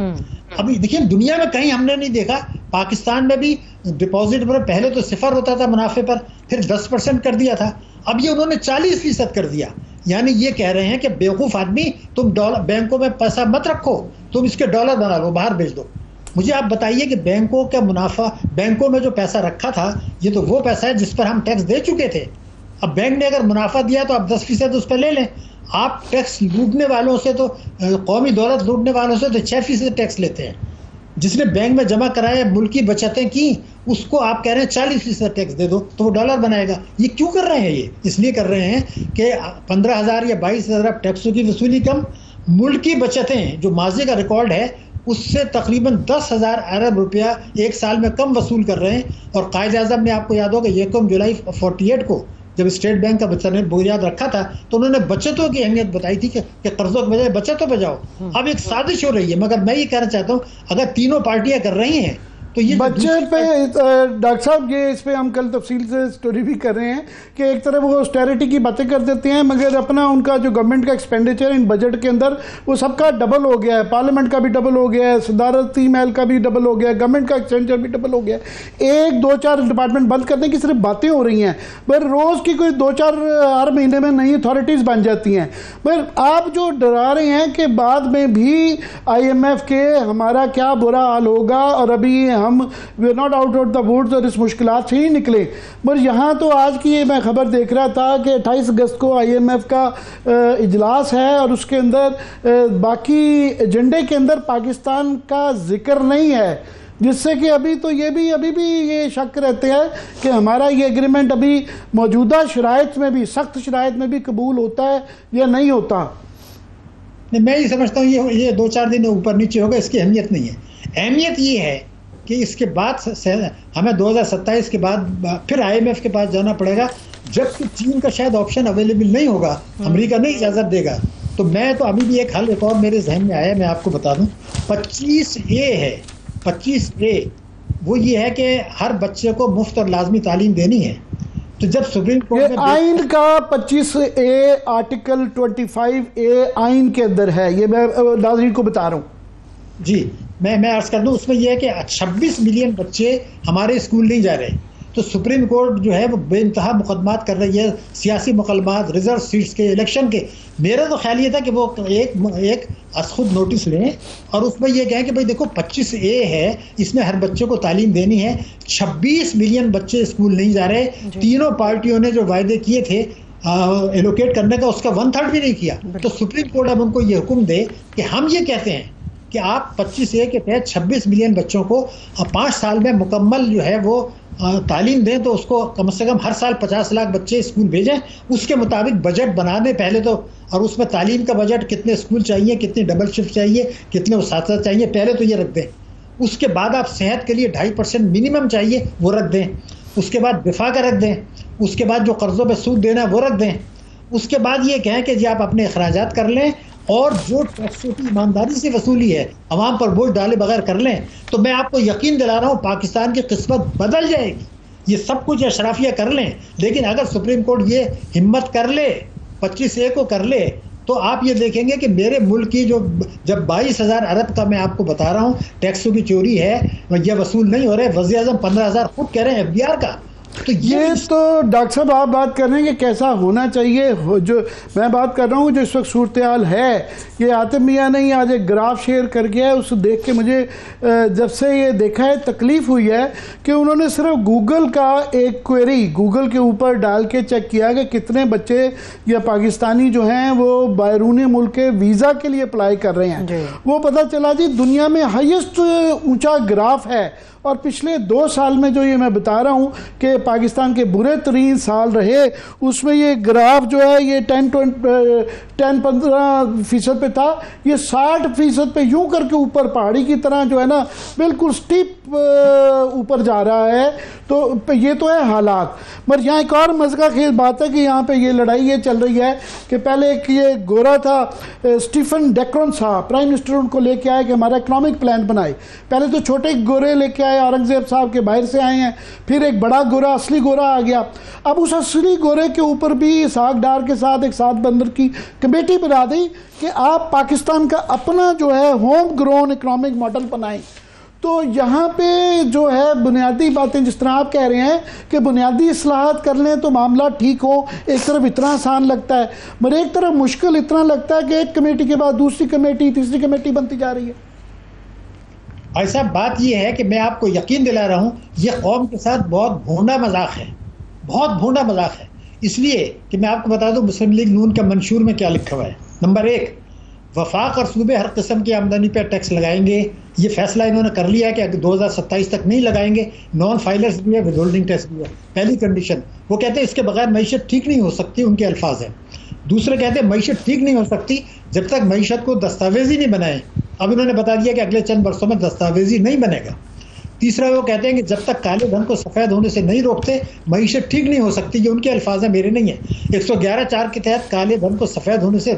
अभी देखिए दुनिया में कहीं हमने नहीं देखा, पाकिस्तान में भी डिपॉजिट पर पहले तो 0 होता था मुनाफे पर, फिर 10% कर दिया था, अब ये उन्होंने 40% कर दिया। यानी ये कह रहे हैं कि बेवकूफ़ आदमी, तुम डॉलर बैंकों में पैसा मत रखो, तुम इसके डॉलर बना लो, बाहर भेज दो। मुझे आप बताइए कि बैंकों का मुनाफा, बैंकों में जो पैसा रखा था, ये तो वो पैसा है जिस पर हम टैक्स दे चुके थे। अब बैंक ने अगर मुनाफा दिया तो आप 10% उस पर ले लें। आप टैक्स लूटने वालों से तो, कौमी दौलत लूटने वालों से तो 6% टैक्स लेते हैं। जिसने बैंक में जमा कराया, मुल्की बचतें की, उसको आप कह रहे हैं 40% टैक्स दे दो तो वो डॉलर बनाएगा। ये क्यों कर रहे हैं? ये इसलिए कर रहे हैं कि 15,000 या 22,000 टैक्सों की वसूली कम, मुल्की बचतें जो माजी का रिकॉर्ड है उससे तकरीबन 10,000 अरब रुपया एक साल में कम वसूल कर रहे हैं। और कायद-ए-आज़म ने, आपको याद होगा, 1 जुलाई 48 को जब स्टेट बैंक का बुनियाद रखा था तो उन्होंने बचतों की अहमियत बताई थी कि कर्जों के बजाय बचतों पे जाओ। अब एक साजिश हो रही है, मगर मैं ये कहना चाहता हूँ अगर तीनों पार्टियां कर रही हैं तो ये
बजट पे डॉक्टर साहब, ये इस पे हम कल तफसील से स्टोरी भी कर रहे हैं कि एक तरफ वो ऑस्टेरिटी की बातें कर देते हैं, मगर अपना उनका जो गवर्नमेंट का एक्सपेंडिचर इन बजट के अंदर वो सबका डबल हो गया है। पार्लियामेंट का भी डबल हो गया है, सदारती महल का भी डबल हो गया है, गवर्नमेंट का एक्सपेंडिचर भी डबल हो गया है। एक दो चार डिपार्टमेंट बंद करने की सिर्फ बातें हो रही हैं, पर रोज़ की कोई दो चार हर महीने में नई अथॉरिटीज़ बन जाती हैं। पर आप जो डरा रहे हैं कि बाद में भी IMF के हमारा क्या बुरा हाल होगा, और अभी हम we are not out of the woods और इस मुश्किलात से ही निकले। पर यहाँ तो आज की ये मैं खबर देख रहा था कि 28 अगस्त को IMF का इजलास है और उसके अंदर बाकी एजेंडे के अंदर पाकिस्तान का जिक्र नहीं है, जिससे कि अभी भी ये शक रहते हैं कि हमारा ये एग्रीमेंट अभी मौजूदा शराइत में भी, सख्त शराइत में भी कबूल होता है या नहीं होता।
मैं ये समझता हूँ ये 2-4 दिन ऊपर नीचे होगा, इसकी अहमियत नहीं है। अहमियत ये है कि इसके बाद हमें 2027 के बाद फिर IMF के पास जाना पड़ेगा, जबकि चीन का शायद ऑप्शन अवेलेबल नहीं होगा, अमेरिका नहीं इजाज़त देगा। तो मैं तो अभी भी एक हल एक और मेरे जहन में आया, मैं आपको बता दूं, 25A है। 25A वो ये है कि हर बच्चे को मुफ्त और लाजमी तालीम देनी है। तो जब सुप्रीम कोर्ट में
आइन का 25A आर्टिकल 25A आइन के अंदर है, ये मैं नाज़रीन को बता रहा हूँ
जी, मैं अर्ज कर दूं, उसमें यह है कि 26 मिलियन बच्चे हमारे स्कूल नहीं जा रहे। तो सुप्रीम कोर्ट जो है वो बेइंतहा मुकदमात कर रही है, सियासी मुकदमात, रिजर्व सीट्स के, इलेक्शन के। मेरा तो ख्याल ये था कि वो एक खुद नोटिस लें और उसमें ये कहें कि भाई देखो 25A है, इसमें हर बच्चे को तालीम देनी है। 26 मिलियन बच्चे स्कूल नहीं जा रहे। तीनों पार्टियों ने जो वायदे किए थे एलोकेट करने का, उसका 1/3 भी नहीं किया। तो सुप्रीम कोर्ट अब उनको ये हुक्म दे कि हम ये कहते हैं कि आप 25A के तहत 26 मिलियन बच्चों को 5 साल में मुकम्मल जो है वो तालीम दें, तो उसको कम से कम हर साल 50 लाख बच्चे स्कूल भेजें। उसके मुताबिक बजट बना दें पहले तो, और उसमें तालीम का बजट, कितने स्कूल चाहिए, कितनी डबल शिफ्ट चाहिए, कितने उस्ताद चाहिए, पहले तो ये रख दें। उसके बाद आप सेहत के लिए 2.5% मिनिमम चाहिए, वो रख दें। उसके बाद दिफा का रख दें। उसके बाद जो कर्ज़ों पर सूद देना है वो रख दें। उसके बाद ये कहें कि जी आप अपने अखराजात कर लें, और जो टैक्सों की ईमानदारी से वसूली है अवाम पर बोझ डाले बगैर कर लें। तो मैं आपको यकीन दिला रहा हूँ पाकिस्तान की किस्मत बदल जाएगी। ये सब कुछ अशराफिया कर लें, लेकिन अगर सुप्रीम कोर्ट ये हिम्मत कर ले, 25A को कर ले, तो आप ये देखेंगे कि मेरे मुल्क की जो जब 22,000 अरब का मैं आपको बता रहा हूँ टैक्सों की चोरी है, यह वसूल नहीं हो रहे। वज़ीर-ए-आज़म 15,000 खुद कह रहे हैं FBR का।
तो ये तो डॉक्टर साहब आप बात कर रहे हैं कि कैसा होना चाहिए, जो मैं बात कर रहा हूँ जो इस वक्त सूरत हाल है। ये आतिफ मियाँ ने आज एक ग्राफ शेयर कर गया है, उसे देख के मुझे जब से ये देखा है तकलीफ़ हुई है कि उन्होंने सिर्फ गूगल का एक क्वेरी गूगल के ऊपर डाल के चेक किया कि कितने बच्चे या पाकिस्तानी जो हैं वो बैरून मुल्क के वीज़ा के लिए अप्लाई कर रहे हैं। वो पता चला जी दुनिया में हाईएस्ट ऊँचा ग्राफ है। और पिछले 2 साल में जो ये मैं बता रहा हूँ कि पाकिस्तान के बुरे तरीन साल रहे, उसमें ये ग्राफ जो है ये 10-15% पे था, ये 60% पे यूं करके ऊपर पहाड़ी की तरह जो है ना बिल्कुल स्टीप ऊपर जा रहा है। तो ये तो है हालात। मगर यहाँ एक और मज़े खेल बात है कि यहाँ पे ये लड़ाई ये चल रही है कि पहले एक ये गोरा था स्टीफन डेक्रॉन साहब, प्राइम मिनिस्टर उनको लेके आए कि हमारा इकनॉमिक प्लान बनाए। पहले तो छोटे गोरे लेके आए, औरंगजेब साहब के बाहर से आए हैं, फिर एक बड़ा गोरा असली गोरा आ गया। अब उस असली गोरे के ऊपर भी इसहाक डार के साथ एक 7 बंदर की कमेटी बना दी कि आप पाकिस्तान का अपना जो है होम ग्रोन इकनॉमिक मॉडल बनाएं। तो यहाँ पे जो है बुनियादी बातें जिस तरह आप कह रहे हैं कि बुनियादी इस्लाहात कर लें तो मामला ठीक हो, एक तरफ इतना आसान लगता है, मगर एक तरफ मुश्किल इतना लगता है कि एक कमेटी के बाद दूसरी कमेटी, तीसरी कमेटी बनती जा रही है।
भाई साहब बात यह है कि मैं आपको यकीन दिला रहा हूँ ये कौम के साथ बहुत भोंडा मजाक है, बहुत भोंडा मजाक है। इसलिए कि मैं आपको बता दूं मुस्लिम लीग नून का मंशूर में क्या लिखा हुआ है। नंबर 1, वफाक और सूबे हर किस्म की आमदनी पर टैक्स लगाएंगे। ये फैसला इन्होंने कर लिया है कि 2027 तक नहीं लगाएंगे। नॉन फाइलर्स भी है, विद होल्डिंग टैक्स भी है। पहली कंडीशन, वो कहते हैं इसके बगैर मईशत ठीक नहीं हो सकती, उनके अल्फाज हैं। दूसरे कहते हैं मईशत ठीक नहीं हो सकती जब तक मईशत को दस्तावेजी नहीं बनाए। अब इन्होंने बता दिया कि अगले चंद वर्षों में दस्तावेजी नहीं बनेगा। तीसरा वो कहते हैं कि जब तक काले धन को सफ़ेद होने से नहीं रोकते मईशत ठीक नहीं हो सकती। ये उनके अल्फाज हैं, मेरे नहीं है। 111(4) के तहत काले धन को सफ़ेद होने से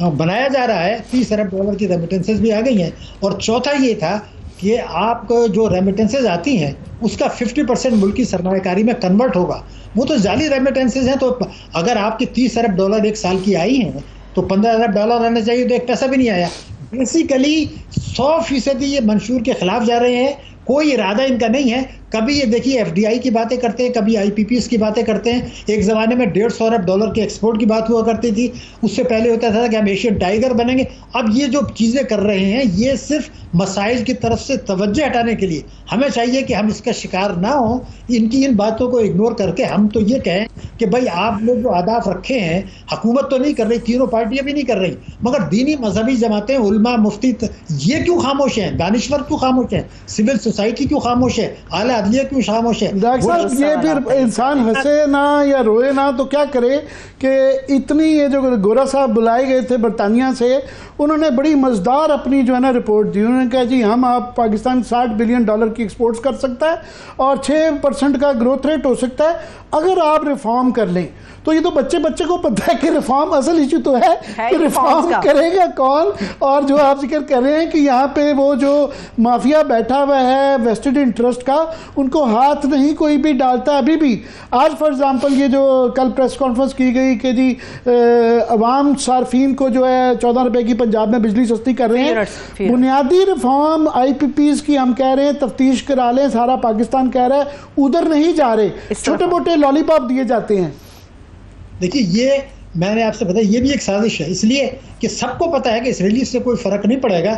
बनाया जा रहा है। $30 अरब की रेमिटेंसेज भी आ गई हैं। और चौथा ये था कि आपको जो रेमिटेंसेज आती हैं उसका 50% मुल्की सरमायाकारी में कन्वर्ट होगा। वो तो जाली रेमिटेंसेज हैं। तो अगर आपकी $30 अरब एक साल की आई हैं तो $15 अरब आना चाहिए, तो एक पैसा भी नहीं आया। बेसिकली 100% ये मंशूर के खिलाफ जा रहे हैं, कोई इरादा इनका नहीं है। कभी ये देखिए FDI की बातें करते हैं, कभी IPPs की बातें करते हैं। एक ज़माने में $150 अरब के एक्सपोर्ट की बात हुआ करती थी, उससे पहले होता था कि हम एशियन टाइगर बनेंगे। अब ये जो चीज़ें कर रहे हैं ये सिर्फ मसाइल की तरफ से तवज्जो हटाने के लिए। हमें चाहिए कि हम इसका शिकार ना हो, इनकी इन बातों को इग्नोर करके हम तो ये कहें कि भाई आप लोग जो अहदाफ रखे हैं, हुकूमत तो नहीं कर रही, तीनों पार्टियां भी नहीं कर रही, मगर दीनी मजहबी जमातें, उलमा, मुफ्ती ये क्यों खामोश हैं? दानिश्वर क्यों खामोश हैं? सिविल सोसाइटी क्यों खामोश है? आला अदलिया क्यों खामोश है?
डॉक्टर साहब, ये फिर इंसान हंसे ना या रोए ना तो क्या करे कि इतनी ये जो गोरा साहब बुलाए गए थे बरतानिया से, उन्होंने बड़ी मज़ेदार अपनी जो है ना रिपोर्ट दी। उन्होंने कहा जी हम आप पाकिस्तान $60 बिलियन की एक्सपोर्ट्स कर सकता है और 6% का ग्रोथ रेट हो सकता है अगर आप रिफॉर्म कर लें। तो ये तो बच्चे को पता है कि रिफॉर्म असल इशू तो है कि रिफॉर्म करेगा कौन। और जो आप जिक्र कर रहे हैं कि यहाँ पे वो जो माफिया बैठा हुआ है वेस्टेड इंटरेस्ट का, उनको हाथ नहीं कोई भी डालता अभी भी। आज फॉर एग्जांपल ये जो कल प्रेस कॉन्फ्रेंस की गई कि जी अवाम सार्फिन को जो है 14 रुपए की पंजाब में बिजली सस्ती कर रहे हैं। बुनियादी रिफॉर्म IPPs की हम कह रहे हैं तफ्तीश करा लें, सारा पाकिस्तान कह रहा है, उधर नहीं जा रहे, छोटे मोटे लॉलीपॉप दिए जाते हैं।
देखिए ये मैंने आपसे बताया, ये भी एक साजिश है, इसलिए कि सबको पता है कि इस रिलीज से कोई फर्क नहीं पड़ेगा।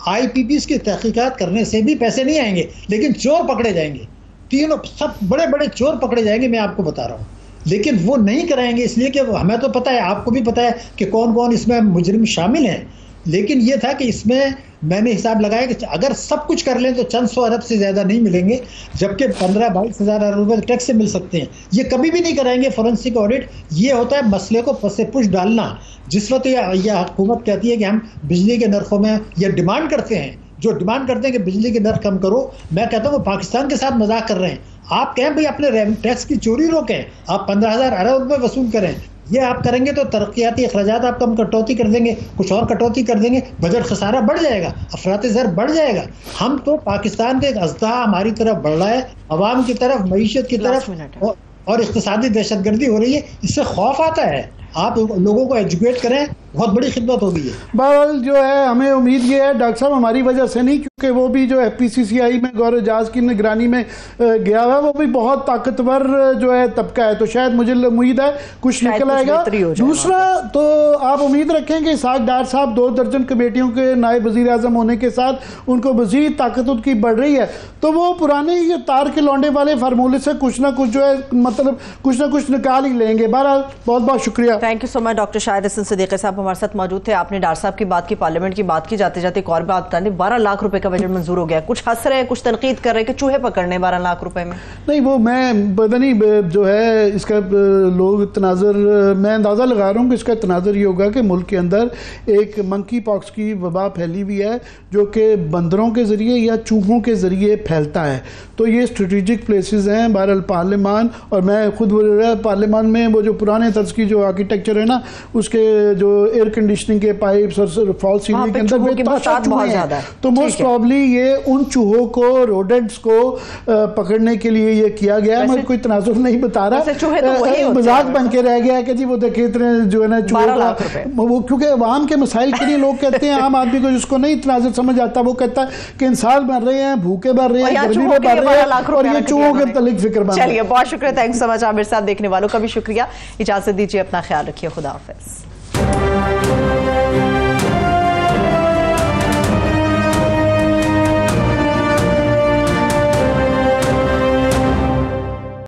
IPPs की तहकीकात करने से भी पैसे नहीं आएंगे, लेकिन चोर पकड़े जाएंगे। तीनों सब बड़े बड़े चोर पकड़े जाएंगे, मैं आपको बता रहा हूँ। लेकिन वो नहीं कराएंगे इसलिए कि हमें तो पता है, आपको भी पता है कि कौन कौन इसमें मुजरिम शामिल हैं। लेकिन ये था कि इसमें मैंने हिसाब लगाया कि अगर सब कुछ कर लें तो चंद 100 अरब से ज़्यादा नहीं मिलेंगे, जबकि 15-22 हज़ार अरब रुपये टैक्स से मिल सकते हैं। ये कभी भी नहीं कराएंगे फॉरेंसिक ऑडिट। ये होता है मसले को पसे पुश डालना। जिस वक्त यह हुकूमत कहती है कि हम बिजली के नरखों में यह डिमांड करते हैं, जो डिमांड करते हैं कि बिजली के नर्ख कम करो, मैं कहता हूँ वो पाकिस्तान के साथ मजाक कर रहे हैं। आप कहें भाई अपने टैक्स की चोरी रोकें, आप 15,000 अरब रुपये वसूल करें। ये आप करेंगे तो तरक्याती अखराजात आप कम कटौती कर देंगे, कुछ और कटौती कर देंगे, बजट खसारा बढ़ जाएगा, अफरात ज़र बढ़ जाएगा। हम तो पाकिस्तान के एक अज़दा हमारी तरफ बढ़ रहा है, अवाम की तरफ, मईशत की तरफ, और इक़्तिसादी दहशतगर्दी हो रही है। इससे खौफ आता है। आप लोगों को एजुकेट करें, बहुत बड़ी खिदमत होगी है।
बहरहाल जो है हमें उम्मीद ये है डॉक्टर साहब हमारी वजह से नहीं, क्योंकि वो भी जो FPCCI में गौर एजाज की निगरानी में गया हुआ, वो भी बहुत ताकतवर जो है तबका है, तो शायद मुझे उम्मीद है कुछ निकल आएगा। दूसरा तो आप उम्मीद रखें कि इसहाक डार साहब 2 दर्जन कमेटियों के नायब वज़ीर आज़म होने के साथ उनको मज़ीद ताकत उनकी बढ़ रही है, तो वो पुराने ये तार के लौंडे वाले फार्मूले से कुछ ना कुछ जो है मतलब कुछ ना कुछ निकाल ही लेंगे। बहरहाल बहुत बहुत शुक्रिया।
Thank you so much doctor Shahid Hasan Siddiqui Sahab हमारे साथ मौजूद थे। आपने डार साहब की बात की, पार्लियामेंट की बात की, जाते जाते एक और बात बता दें, 12 लाख रुपए का बजट मंजूर हो गया। कुछ हंस रहे हैं, कुछ तनकीद कर रहे हैं कि चूहे पकड़ने 12 लाख रुपए में।
नहीं वो मैं पता नहीं जो है इसका लोग तनाजर, मैं अंदाज़ा लगा रहा हूँ कि इसका तनाजर ये होगा कि मुल्क के अंदर एक मंकी पॉक्स की वबा फैली हुई है जो कि बंदरों के ज़रिए या चूहों के ज़रिए फैलता है। तो ये स्ट्रेटेजिक प्लेसेस हैं बहरहाल पार्लियामान, और मैं खुद पार्लियामान में वो जो पुराने तर्ज की जो आर्किटेक्चर है ना, उसके जो एयर कंडीशनिंग के पाइप्स और फॉल सीलिंग के अंदर चूहे हैं, तो मोस्ट प्रॉब्ली ये उन चूहों को, रोडेंट्स को पकड़ने के लिए ये किया गया है। मैं कोई तनाजुर नहीं बता रहा, मजाक बन के रह गया कि जी वो देखिए इतने जो है ना चूहों, वो क्योंकि अवाम के मसाइल के लिए लोग कहते हैं, आम आदमी को जिसको नहीं तनाजुर समझ आता वो कहता है कि इंसान मर रहे हैं, भूखे मर रहे हैं, गर्मी में मर रहे हैं, और ये चूहों के तलिक फिक्र बन।
चलिए बहुत शुक्रिया, थैंक्स सो मच आमिर साहब। देखने वालों का भी शुक्रिया, इजाजत दीजिए, अपना ख्याल रखिए, खुदा हाफिज।